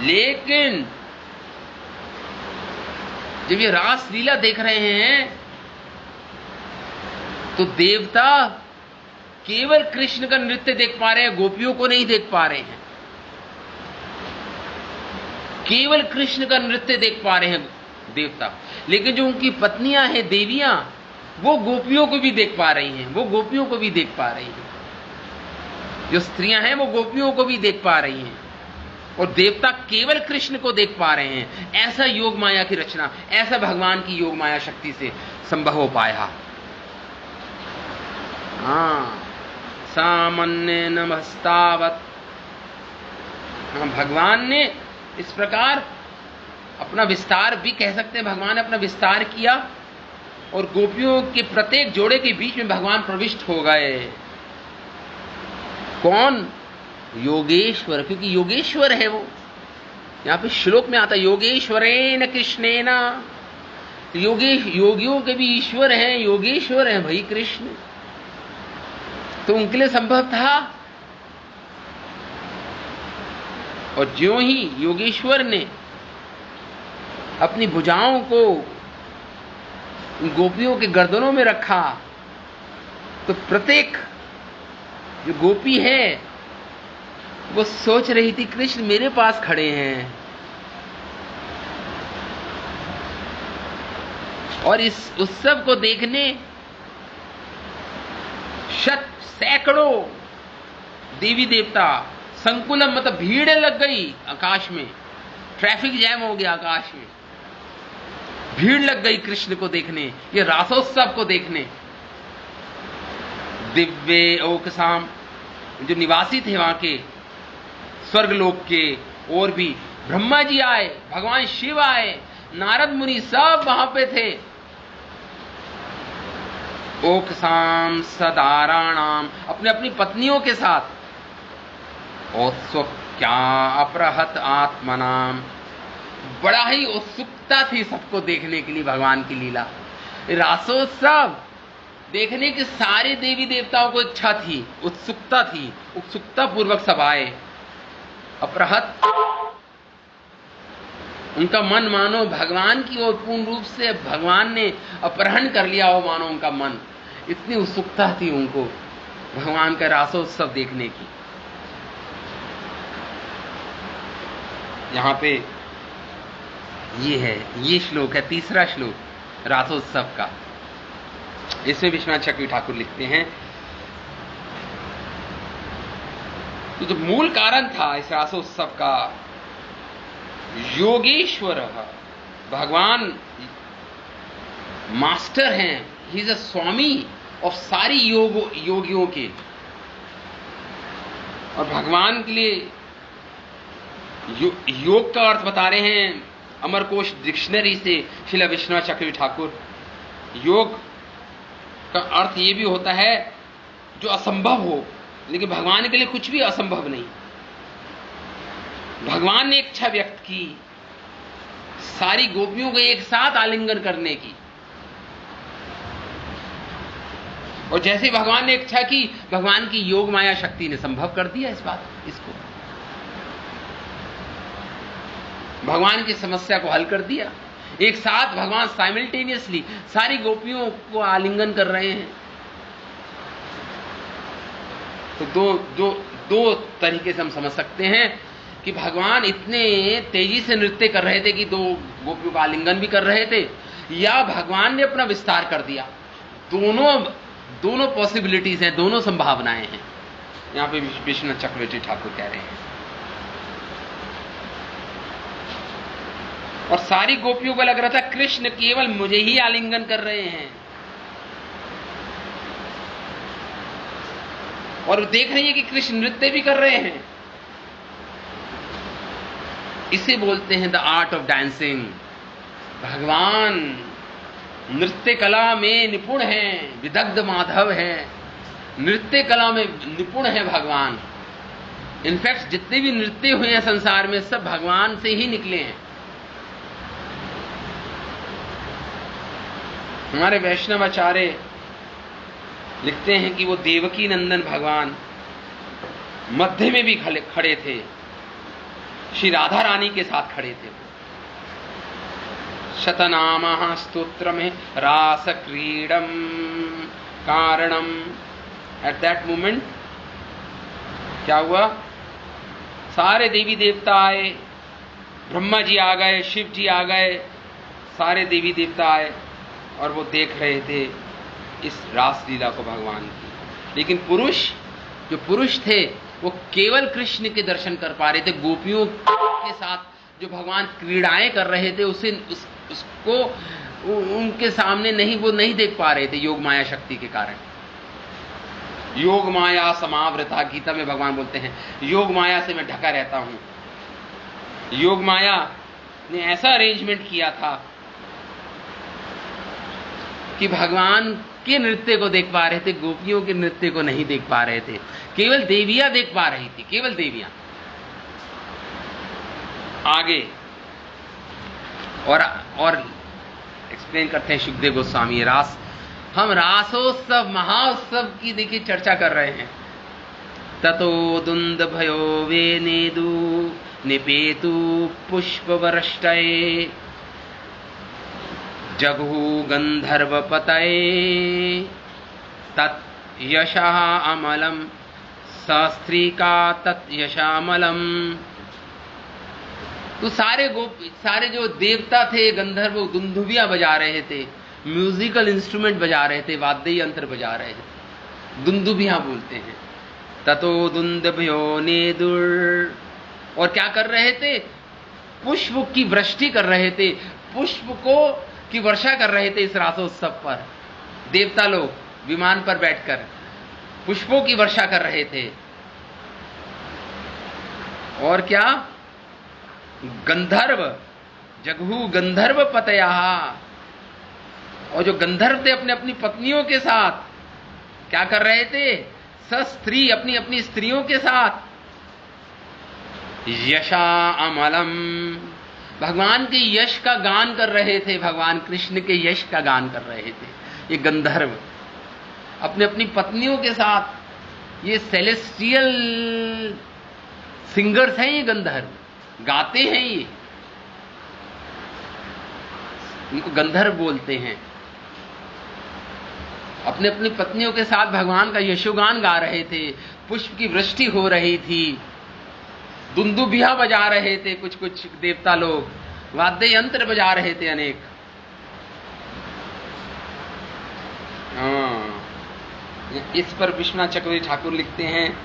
Speaker 1: लेकिन जब ये रास लीला देख रहे हैं तो देवता केवल कृष्ण का नृत्य देख पा रहे हैं, गोपियों को नहीं देख पा रहे हैं। केवल कृष्ण का नृत्य देख पा रहे हैं देवता, लेकिन जो उनकी पत्नियां हैं, देवियां, वो गोपियों को भी देख पा रही हैं, वो गोपियों को भी देख पा रही हैं। जो स्त्रियां हैं वो गोपियों को भी देख पा रही हैं, और देवता केवल कृष्ण को देख पा रहे हैं। ऐसा योग माया की रचना, ऐसा भगवान की योग माया शक्ति से संभव हो पाया। सामान्य नमस्तावत। भगवान ने इस प्रकार अपना विस्तार भी कह सकते हैं, भगवान ने अपना विस्तार किया और गोपियों के प्रत्येक जोड़े के बीच में भगवान प्रविष्ट हो गए। कौन? योगेश्वर, क्योंकि योगेश्वर है वो। यहां पे श्लोक में आता है योगेश्वरेण कृष्णेन। योगियों के भी ईश्वर हैं, योगेश्वर हैं भाई कृष्ण। तो उनके लिए संभव था। और ज्यों ही योगेश्वर ने अपनी भुजाओं को गोपियों के गर्दनों में रखा, तो प्रत्येक जो गोपी है वो सोच रही थी कृष्ण मेरे पास खड़े हैं। और इस उत्सव को देखने सैकड़ों देवी देवता संकुलम, मतलब भीड़ लग गई आकाश में, ट्रैफिक जैम हो गया आकाश में, भीड़ लग गई कृष्ण को देखने, ये रासोत्सव को देखने। दिव्य ओकसाम, जो निवासी थे वहां के स्वर्गलोक के, और भी ब्रह्मा जी आए, भगवान शिव आए, नारद मुनि सब वहां पे थे। ओकसाम सदाराणाम, अपने अपनी पत्नियों के साथ। औत्सुक्या अपरहत आत्मनाम, बड़ा ही उत्सुकता थी सबको देखने के लिए भगवान की लीला। रासोत्सव देखने के सारे देवी देवताओं को इच्छा थी, उत्सुकता थी, उत्सुकता पूर्वक सब आए। अपरहत, उनका मन मानो भगवान की ओर पूर्ण रूप से भगवान ने अपहरण कर लिया हो, मानो उनका मन, इतनी उत्सुकता थी उनको भगवान का रासोत्सव देखने की। यहां पे ये है, ये श्लोक है, तीसरा श्लोक रासोत्सव का। इसमें विश्वनाथ चक्रवर्ती ठाकुर लिखते हैं, तो जो मूल कारण था इस रासोत्सव का, योगेश्वर भगवान मास्टर हैं, he is a Swami of सारी योगियों के। और भगवान के लिए योग का अर्थ बता रहे हैं अमरकोश डिक्शनरी से श्रील विश्वनाथ चक्रवर्ती ठाकुर। योग का अर्थ यह भी होता है जो असंभव हो, लेकिन भगवान के लिए कुछ भी असंभव नहीं। भगवान ने इच्छा व्यक्त की सारी गोपियों को एक साथ आलिंगन करने की, और जैसे भगवान ने इच्छा की, भगवान की योग माया शक्ति ने संभव कर दिया इसको। भगवान की समस्या को हल कर दिया। एक साथ भगवान साइमल्टेनियसली सारी गोपियों को आलिंगन कर रहे हैं। तो दो तरीके से हम समझ सकते हैं कि भगवान इतने तेजी से नृत्य कर रहे थे कि दो गोपियों का आलिंगन भी कर रहे थे, या भगवान ने अपना विस्तार कर दिया। दोनों पॉसिबिलिटीज हैं, दोनों संभावनाएं हैं। यहां पे विश्वनाथ चक्रवर्ती ठाकुर कह रहे हैं। और सारी गोपियों को लग रहा था कृष्ण केवल मुझे ही आलिंगन कर रहे हैं, और देख रही है कि कृष्ण नृत्य भी कर रहे हैं। इसे बोलते हैं द आर्ट ऑफ डांसिंग। भगवान नृत्य कला में निपुण हैं, विदग्ध माधव हैं, नृत्य कला में निपुण है भगवान। इनफैक्ट जितने भी नृत्य हुए हैं संसार में, सब भगवान से ही निकले हैं। हमारे वैष्णव आचार्य लिखते हैं कि वो देवकी नंदन भगवान मध्य में भी खड़े थे, श्री राधा रानी के साथ खड़े थे। शतनामः स्तोत्र में रास क्रीडम कारणम। एट दैट मोमेंट क्या हुआ? सारे देवी देवता आए, ब्रह्मा जी आ गए, शिव जी आ गए, सारे देवी देवता आए, और वो देख रहे थे इस रासलीला को भगवान की। लेकिन जो पुरुष थे वो केवल कृष्ण के दर्शन कर पा रहे थे। गोपियों के साथ जो भगवान क्रीड़ाएं कर रहे थे उसको उनके सामने वो नहीं देख पा रहे थे, योग माया शक्ति के कारण। योग माया समावृता, गीता में भगवान बोलते हैं योग माया से मैं ढका रहता हूं। योग माया ने ऐसा अरेंजमेंट किया था कि भगवान के नृत्य को देख पा रहे थे, गोपियों के नृत्य को नहीं देख पा रहे थे। केवल देवियां देख पा रही थी, केवल देवियां। आगे और एक्सप्लेन करते हैं सुखदेव गोस्वामी। हम रासोत्सव महाउत्सव की देखिए चर्चा कर रहे हैं। ततो दुंद भयो वे नेदु निपेतु पुष्पवर्ष्टये जगहु गंधर्वपतये तत् यशः अमलम सस्त्रीका तत् यशामलम। तो सारे जो देवता थे गंधर्व दुंदुभियां बजा रहे थे, म्यूजिकल इंस्ट्रूमेंट बजा रहे थे, वाद्य यंत्र बजा रहे थे, दुंदुभियां बोलते हैं। ततो दुंदुभ्यो नेदुर, और क्या कर रहे थे? पुष्प की वृष्टि कर रहे थे, पुष्प की वर्षा कर रहे थे इस रासोत्सव पर। देवता लोग विमान पर बैठकर पुष्पों की वर्षा कर रहे थे। और क्या? गंधर्व जगहु गंधर्व पतया, और जो गंधर्व थे अपने अपनी पत्नियों के साथ क्या कर रहे थे? सस्त्री, अपनी अपनी स्त्रियों के साथ यशा अमलम, भगवान के यश का गान कर रहे थे, भगवान कृष्ण के यश का गान कर रहे थे ये गंधर्व अपने अपनी पत्नियों के साथ। ये सेलेस्टियल सिंगर्स हैं, ये गंधर्व गाते हैं, ये इनको गंधर्व बोलते हैं। अपने अपनी पत्नियों के साथ भगवान का यशोगान गा रहे थे, पुष्प की वृष्टि हो रही थी, दुंदुभियां बजा रहे थे कुछ कुछ देवता लोग, वाद्य यंत्र बजा रहे थे अनेक। इस पर विश्वनाथ चक्रवर्ती ठाकुर लिखते हैं।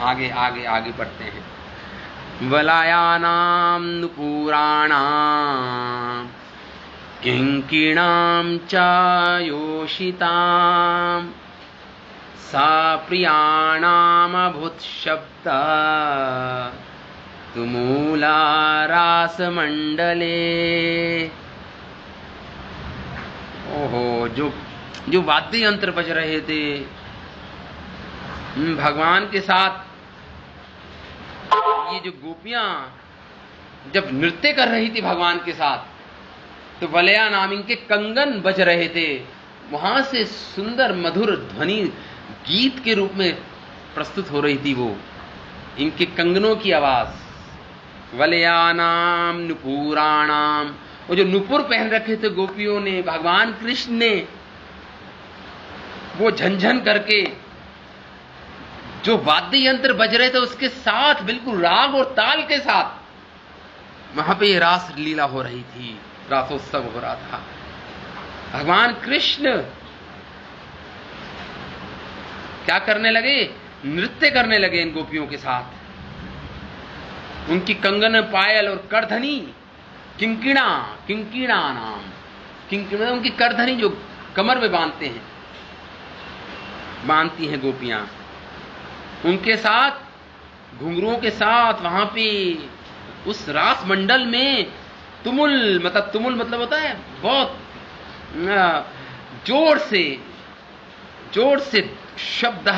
Speaker 1: आगे आगे आगे बढ़ते हैं। वलायानाम नुपुराणाम किंकिणाम च योषिताम सा प्रियाणाम अभूत शब्द तुमूला रासमंडले। ओहो, जो वाद्य यंत्र बज रहे थे भगवान के साथ, ये जो गोपियां जब नृत्य कर रही थी भगवान के साथ, तो वलया नाम इनके कंगन बज रहे थे। वहां से सुंदर मधुर ध्वनि गीत के रूप में प्रस्तुत हो रही थी, वो इनके कंगनों की आवाज। वलयानाम नुपुराणाम, वो जो नुपुर पहन रखे थे गोपियों ने, भगवान कृष्ण ने, वो झनझन करके जो वाद्य यंत्र बज रहे थे उसके साथ बिल्कुल राग और ताल के साथ वहां पे रास लीला हो रही थी, रासोत्सव हो रहा था। भगवान कृष्ण क्या करने लगे? नृत्य करने लगे इन गोपियों के साथ। उनकी कंगन पायल और करधनी, किंकिणा नाम, किंकिणा उनकी करधनी जो कमर में बांधती हैं गोपियां, उनके साथ घुंघरुओं के साथ वहां पे उस रास मंडल में तुमुल मतलब होता है बहुत जोर से शब्द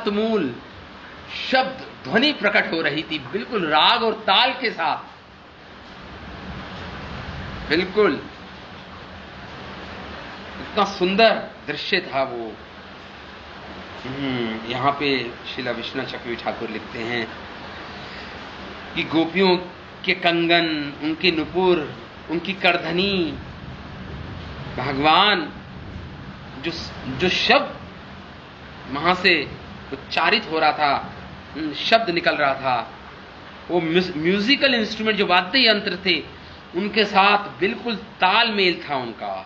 Speaker 1: तुमुल, शब्द ध्वनि प्रकट हो रही थी, बिल्कुल राग और ताल के साथ। बिल्कुल इतना सुंदर दृश्य था वो। यहां पे श्रीला विश्वनाथ चक्रवर्ती ठाकुर लिखते हैं कि गोपियों के कंगन, उनके नुपुर, उनकी करधनी, भगवान जो शब्द वहां से उच्चारित हो रहा था, शब्द निकल रहा था, वो म्यूजिकल इंस्ट्रूमेंट जो वाद्य यंत्र थे उनके साथ बिल्कुल तालमेल था उनका।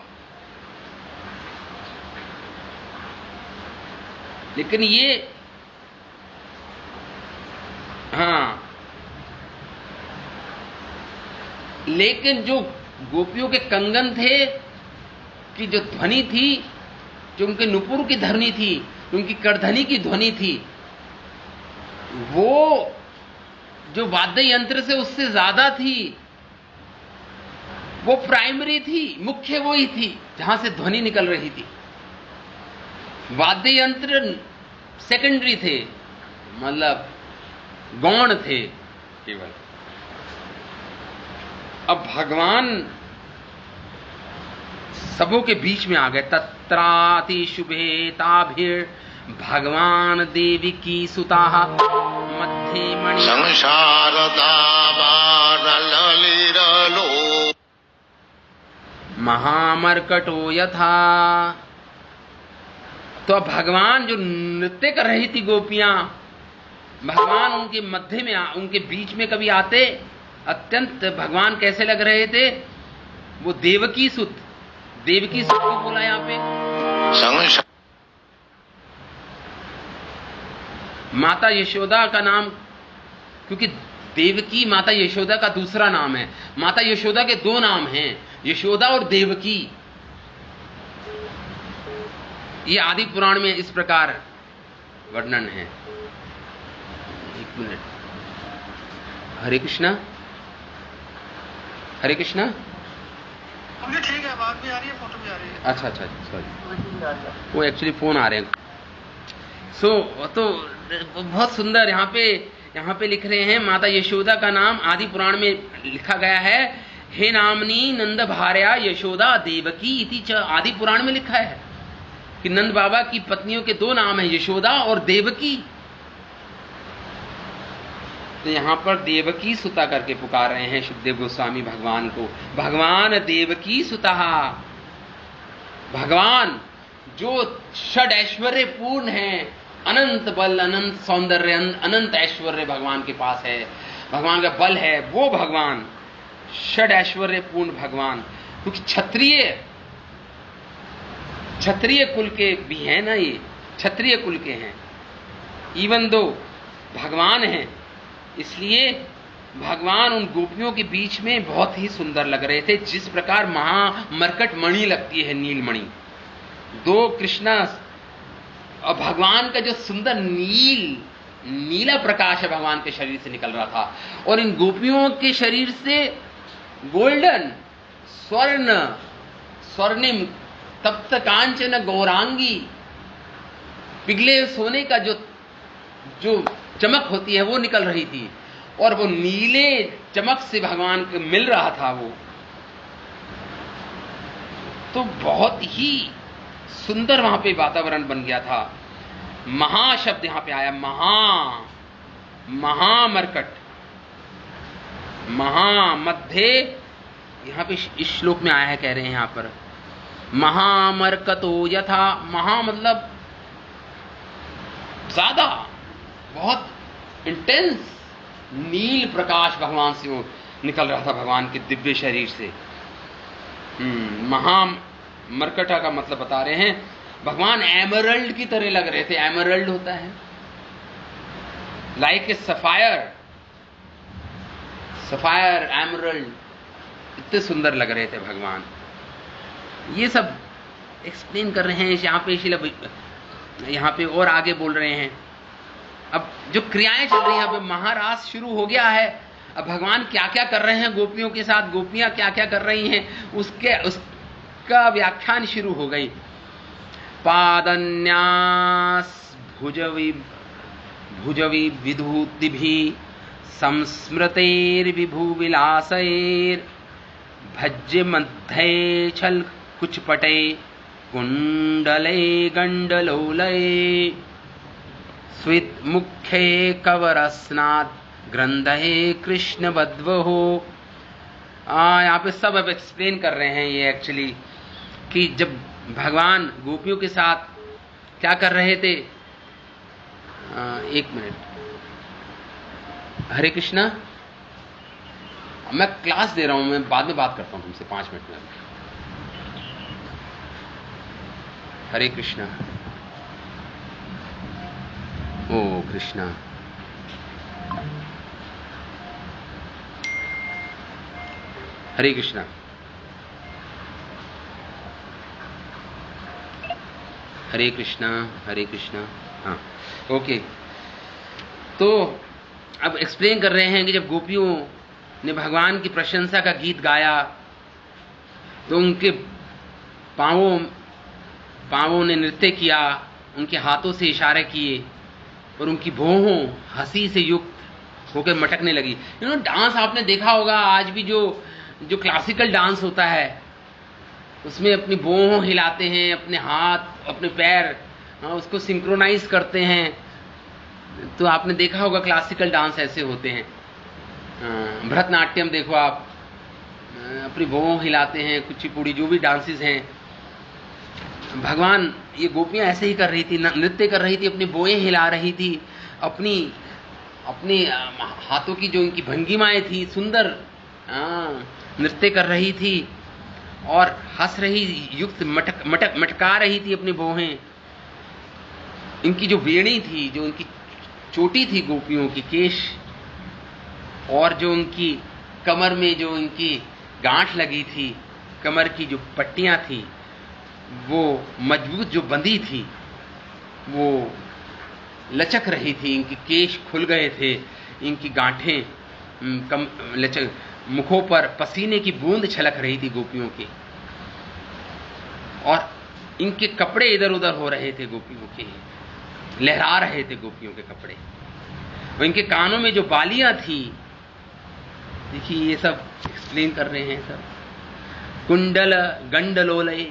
Speaker 1: लेकिन ये लेकिन जो गोपियों के कंगन थे, कि जो ध्वनि थी, जो उनके नुपुर की ध्वनि थी, उनकी करधनी की ध्वनि थी, वो जो वाद्य यंत्र से उससे ज्यादा थी। वो प्राइमरी थी, मुख्य वो ही थी जहां से ध्वनि निकल रही थी। वाद्य यंत्र सेकेंडरी थे, मतलब गौण थे केवल। अब भगवान सबों के बीच में आ गए। तत्राति शुभे ताभिर भगवान देवी की सुताः मध्ये मणि
Speaker 2: संसार दावार ललिरलो
Speaker 1: महामर्कटो यथा। तो भगवान जो नृत्य कर रही थी गोपियां, भगवान उनके मध्य में उनके बीच में कभी आते, अत्यंत भगवान कैसे लग रहे थे? वो देवकी सुत को बोला यहां पे। माता यशोदा का नाम, क्योंकि देवकी माता यशोदा का दूसरा नाम है। माता यशोदा के दो नाम हैं, यशोदा और देवकी। ये आदि पुराण में इस प्रकार वर्णन है। एक मिनट। हरे कृष्णा, हरे कृष्णा।
Speaker 3: ठीक है, बात भी आ रही है, फोटो भी आ रही है।
Speaker 1: अच्छा, सॉरी, वो एक्चुअली फोन आ रहे हैं। तो बहुत सुंदर यहाँ पे लिख रहे हैं, माता यशोदा का नाम आदि पुराण में लिखा गया है, हे नामनी नंद भार्या यशोदा देवकी इति च। आदि पुराण में लिखा है कि नंद बाबा की पत्नियों के दो नाम है, यशोदा और देवकी। तो यहां पर देवकी सुता करके पुकार रहे हैं सुखदेव गोस्वामी भगवान को। भगवान देवकी सुता, भगवान जो षड ऐश्वर्य पूर्ण है, अनंत बल, अनंत सौंदर्य, अनंत ऐश्वर्य भगवान के पास है, भगवान का बल है, वो भगवान षड ऐश्वर्य पूर्ण भगवान। क्योंकि क्षत्रिय कुल के भी हैं ना, ये क्षत्रिय कुल के हैं, इवन दो भगवान हैं, इसलिए भगवान उन गोपियों के बीच में बहुत ही सुंदर लग रहे थे। जिस प्रकार महामर्कट मणि लगती है, नीलमणि, दो कृष्णा और भगवान का जो सुंदर नीला प्रकाश है भगवान के शरीर से निकल रहा था, और इन गोपियों के शरीर से गोल्डन, स्वर्णिम तप्त कांचन गौरांगी, पिघले सोने का जो चमक होती है वो निकल रही थी, और वो नीले चमक से भगवान को मिल रहा था वो। तो बहुत ही सुंदर वहां पे वातावरण बन गया था। महाशब्द यहां पे आया, महामर्कट, मध्य यहां पे इस श्लोक में आया है, कह रहे हैं यहां पर महामर्कतो यथा। महा मतलब ज्यादा, बहुत इंटेंस नील प्रकाश भगवान से वो निकल रहा था, भगवान के दिव्य शरीर से। महामर्कटा का मतलब बता रहे हैं, भगवान एमरल्ड की तरह लग रहे थे। एमरल्ड होता है लाइक ए सफायर, एमरल्ड, इतने सुंदर लग रहे थे भगवान। ये सब एक्सप्लेन कर रहे हैं यहां पे, यहां पे और आगे बोल रहे हैं। अब जो क्रियाएं चल रही हैं, अब महारास शुरू हो गया है। अब भगवान क्या क्या कर रहे हैं गोपियों के साथ, गोपियां क्या क्या कर रही हैं, उसका व्याख्यान शुरू हो गई। पादन्यास भुजवि विधूतिभि संस्मृतेर विभु विलासैर भज्य मध्ये छल कुचपटे कुंडले गंडलोलये स्वित मुख्ये कवरस्नाद ग्रंथहे कृष्ण बद्वहो। यहाँ पे सब अब एक्सप्लेन कर रहे हैं ये एक्चुअली, कि जब भगवान गोपियों के साथ क्या कर रहे थे। एक मिनट, हरे कृष्णा। मैं क्लास दे रहा हूं, मैं बाद में बात करता हूं तुमसे 5 मिनट में। हरे कृष्णा। ओ कृष्णा। हरे कृष्णा। हरे कृष्णा। हरे कृष्णा। हाँ, ओके। तो अब एक्सप्लेन कर रहे हैं कि जब गोपियों ने भगवान की प्रशंसा का गीत गाया तो उनके पांवों ने नृत्य किया, उनके हाथों से इशारे किए और उनकी भौहों हंसी से युक्त होकर मटकने लगी। डांस आपने देखा होगा, आज भी जो क्लासिकल डांस होता है उसमें अपनी भौहों हिलाते हैं, अपने हाथ, अपने पैर, उसको सिंक्रोनाइज करते हैं। तो आपने देखा होगा क्लासिकल डांस ऐसे होते हैं। भरतनाट्यम देखो आप, अपनी भौहों हिलाते हैं, कुचिपुड़ी, जो भी डांसेस हैं। भगवान, ये गोपियां ऐसे ही कर रही थी, नृत्य कर रही थी, अपनी भौहें हिला रही थी, अपनी हाथों की जो इनकी भंगिमाएं थी, सुंदर नृत्य कर रही थी और हंस रही, युक्त मटका रही थी अपनी भौहें। इनकी जो वेणी थी, जो इनकी चोटी थी गोपियों की, केश, और जो उनकी कमर में जो इनकी गांठ लगी थी, कमर की जो पट्टियां थी वो मजबूत जो बंधी थी, वो लचक रही थी, इनके केश खुल गए थे, इनकी गांठें लचक, मुखों पर पसीने की बूंद छलक रही थी गोपियों की, और इनके कपड़े इधर उधर हो रहे थे गोपियों के, लहरा रहे थे गोपियों के कपड़े। और इनके कानों में जो बालियां थी, देखिए ये सब एक्सप्लेन कर रहे हैं सब। कुंडल गंडलोलय,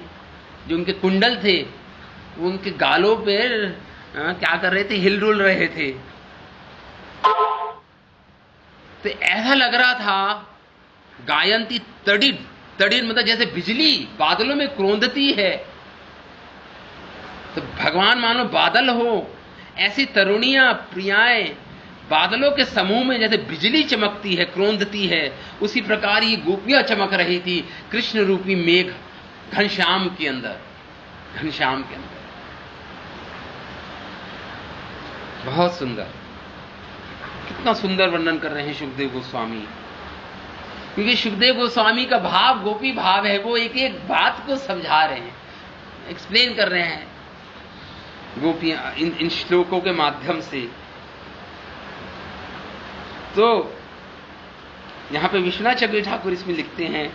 Speaker 1: जो उनके कुंडल थे वो उनके गालों पे क्या कर रहे थे, हिल डुल रहे थे। तो ऐसा लग रहा था गायंती तड़िड़ तड़िड़, मतलब जैसे बिजली बादलों में क्रोंदती है। तो भगवान मानो बादल हो, ऐसी तरुणियां, प्रियाएं बादलों के समूह में जैसे बिजली चमकती है, क्रोंदती है, उसी प्रकार ये गोपियां चमक रही थी कृष्ण रूपी मेघ घनश्याम के अंदर, घनश्याम के अंदर। बहुत सुंदर, कितना सुंदर वर्णन कर रहे हैं सुखदेव गोस्वामी। क्योंकि सुखदेव गोस्वामी का भाव गोपी भाव है, वो एक एक बात को समझा रहे हैं, एक्सप्लेन कर रहे हैं गोपियां इन श्लोकों के माध्यम से। तो यहां पे विश्वनाथ चक्रवर्ती ठाकुर इसमें लिखते हैं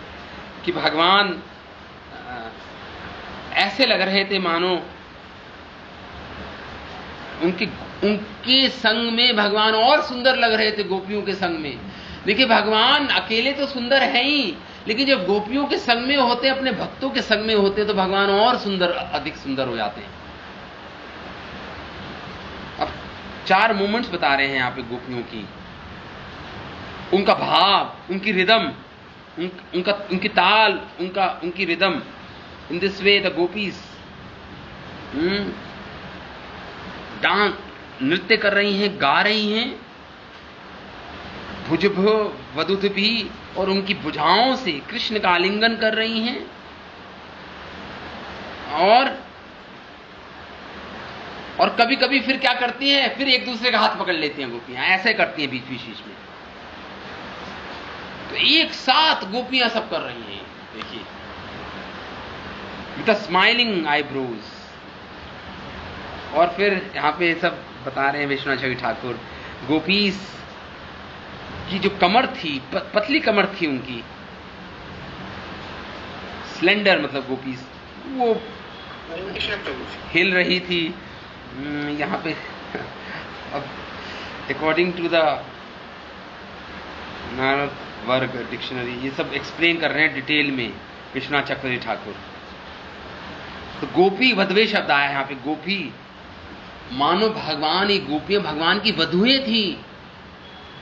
Speaker 1: कि भगवान ऐसे लग रहे थे मानो उनके संग में भगवान और सुंदर लग रहे थे गोपियों के संग में। देखिए भगवान अकेले तो सुंदर है ही, लेकिन जब गोपियों के संग में होते हैं, अपने भक्तों के संग में होते हैं, तो भगवान और सुंदर, अधिक सुंदर हो जाते हैं। अब 4 मोमेंट्स बता रहे हैं यहां पे गोपियों की, उनका भाव, उनकी रिदम, उनकी ताल, उनकी rhythm. In this way the gopis dance, नृत्य कर रही हैं, गा रही हैं, भुजभ वदुध भी, और उनकी भुजाओं से कृष्ण का आलिंगन कर रही हैं, और कभी कभी फिर क्या करती हैं, फिर एक दूसरे का हाथ पकड़ लेती हैं गोपियां, ऐसे करती हैं बीच बीच में। तो एक साथ गोपियां सब कर रही हैं, देखिए, विद स्माइलिंग आईब्रोज। और फिर यहां पे सब बता रहे हैं विश्वनाथ चक्रवर्ती ठाकुर, गोपीस की जो कमर थी, पतली कमर थी उनकी, स्लेंडर मतलब गोपीस, वो हिल रही थी। यहां पे अब अकॉर्डिंग टू द नारद वर्ग डिक्शनरी, ये सब एक्सप्लेन कर रहे हैं डिटेल में विश्वनाथ चक्रवर्ती ठाकुर। तो गोपी वधवे शब्द आया यहां पे, गोपी मानो भगवान, ये गोपियां भगवान की वधुएं थी,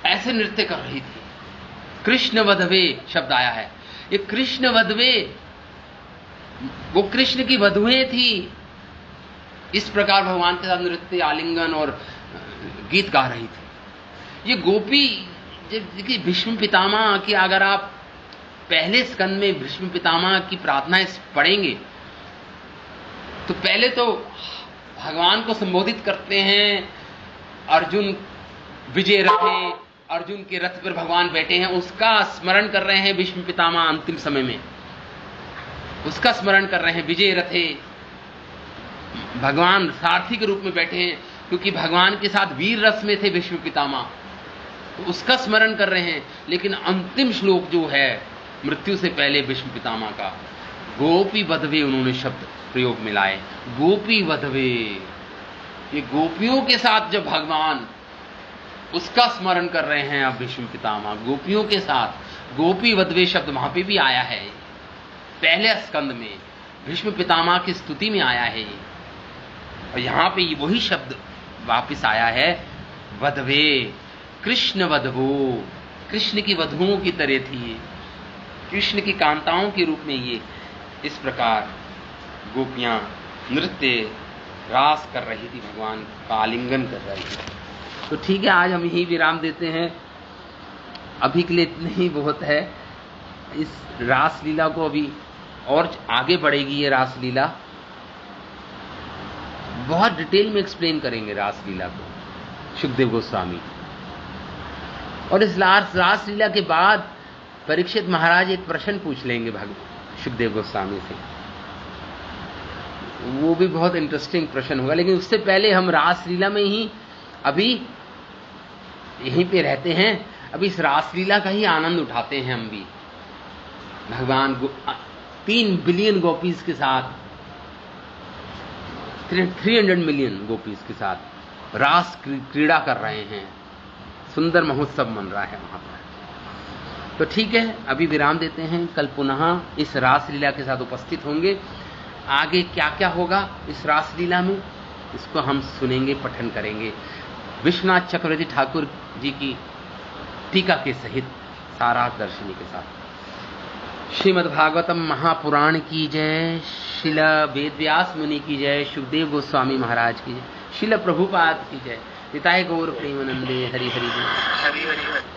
Speaker 1: ऐसे नृत्य कर रही थी। कृष्ण वधवे शब्द आया है, ये कृष्ण वधवे, वो कृष्ण की वधुएं थी, इस प्रकार भगवान के साथ नृत्य, आलिंगन और गीत गा रही थी। ये गोपी देखिए भीष्म पितामह की अगर आप पहले स्कंद में भीष्म पितामह की प्रार्थनाएं पढ़ेंगे तो पहले तो भगवान को संबोधित करते हैं, अर्जुन विजय रथे, अर्जुन के रथ पर भगवान बैठे हैं, उसका स्मरण कर रहे हैं भीष्म पितामह अंतिम समय में, उसका स्मरण कर रहे हैं। विजय रथे, भगवान सारथी के रूप में बैठे हैं, क्योंकि भगवान के साथ वीर रस में थे भीष्म पितामह, तो उसका स्मरण कर रहे हैं। लेकिन अंतिम श्लोक जो है मृत्यु से पहले भीष्म पितामह का, गोपी वधवे उन्होंने शब्द प्रयोग मिलाए, गोपी वधवे, ये गोपियों के साथ जब भगवान उसका स्मरण कर रहे हैं अब भीष्म पितामह, गोपियों के साथ, गोपी वधवे शब्द वहां पे भी आया है, पहले स्कंद में भीष्म पितामह की स्तुति में आया है, और यहां पे वही शब्द वापस आया है, वधवे, कृष्ण वधवो, कृष्ण की वधुओं की तरह थी, कृष्ण की कांताओं के रूप में ये इस प्रकार गोपियां नृत्य रास कर रही थी, भगवान का आलिंगन कर रही थी। तो ठीक है, आज हम यही विराम देते हैं, अभी के लिए इतना ही बहुत है। इस रासलीला को अभी और आगे बढ़ेगी, ये रासलीला बहुत डिटेल में एक्सप्लेन करेंगे रासलीला को सुखदेव गोस्वामी। और इस रासलीला के बाद परीक्षित महाराज एक प्रश्न पूछ लेंगे सुखदेव गोस्वामी से, वो भी बहुत इंटरेस्टिंग प्रश्न होगा। लेकिन उससे पहले हम रासलीला में ही अभी यहीं पे रहते हैं, अभी इस रासलीला का ही आनंद उठाते हैं हम भी। भगवान 3 बिलियन गोपीज के साथ, 300 मिलियन गोपीज के साथ रास क्रीड़ा कर रहे हैं, सुंदर महोत्सव मन रहा है वहां पर। तो ठीक है, अभी विराम देते हैं, कल पुनः इस रासलीला के साथ उपस्थित होंगे। आगे क्या क्या होगा इस रासलीला में, इसको हम सुनेंगे, पठन करेंगे विश्वनाथ चक्रवर्ती ठाकुर जी की टीका के सहित सारा दर्शनी के साथ। श्रीमद् भागवतम महापुराण की जय, श्रील वेदव्यास मुनि की जय, सुखदेव गोस्वामी महाराज की जय, श्रील प्रभुपाद की जय, निताय गौर प्रेमानंदे, हरि हरि बोल।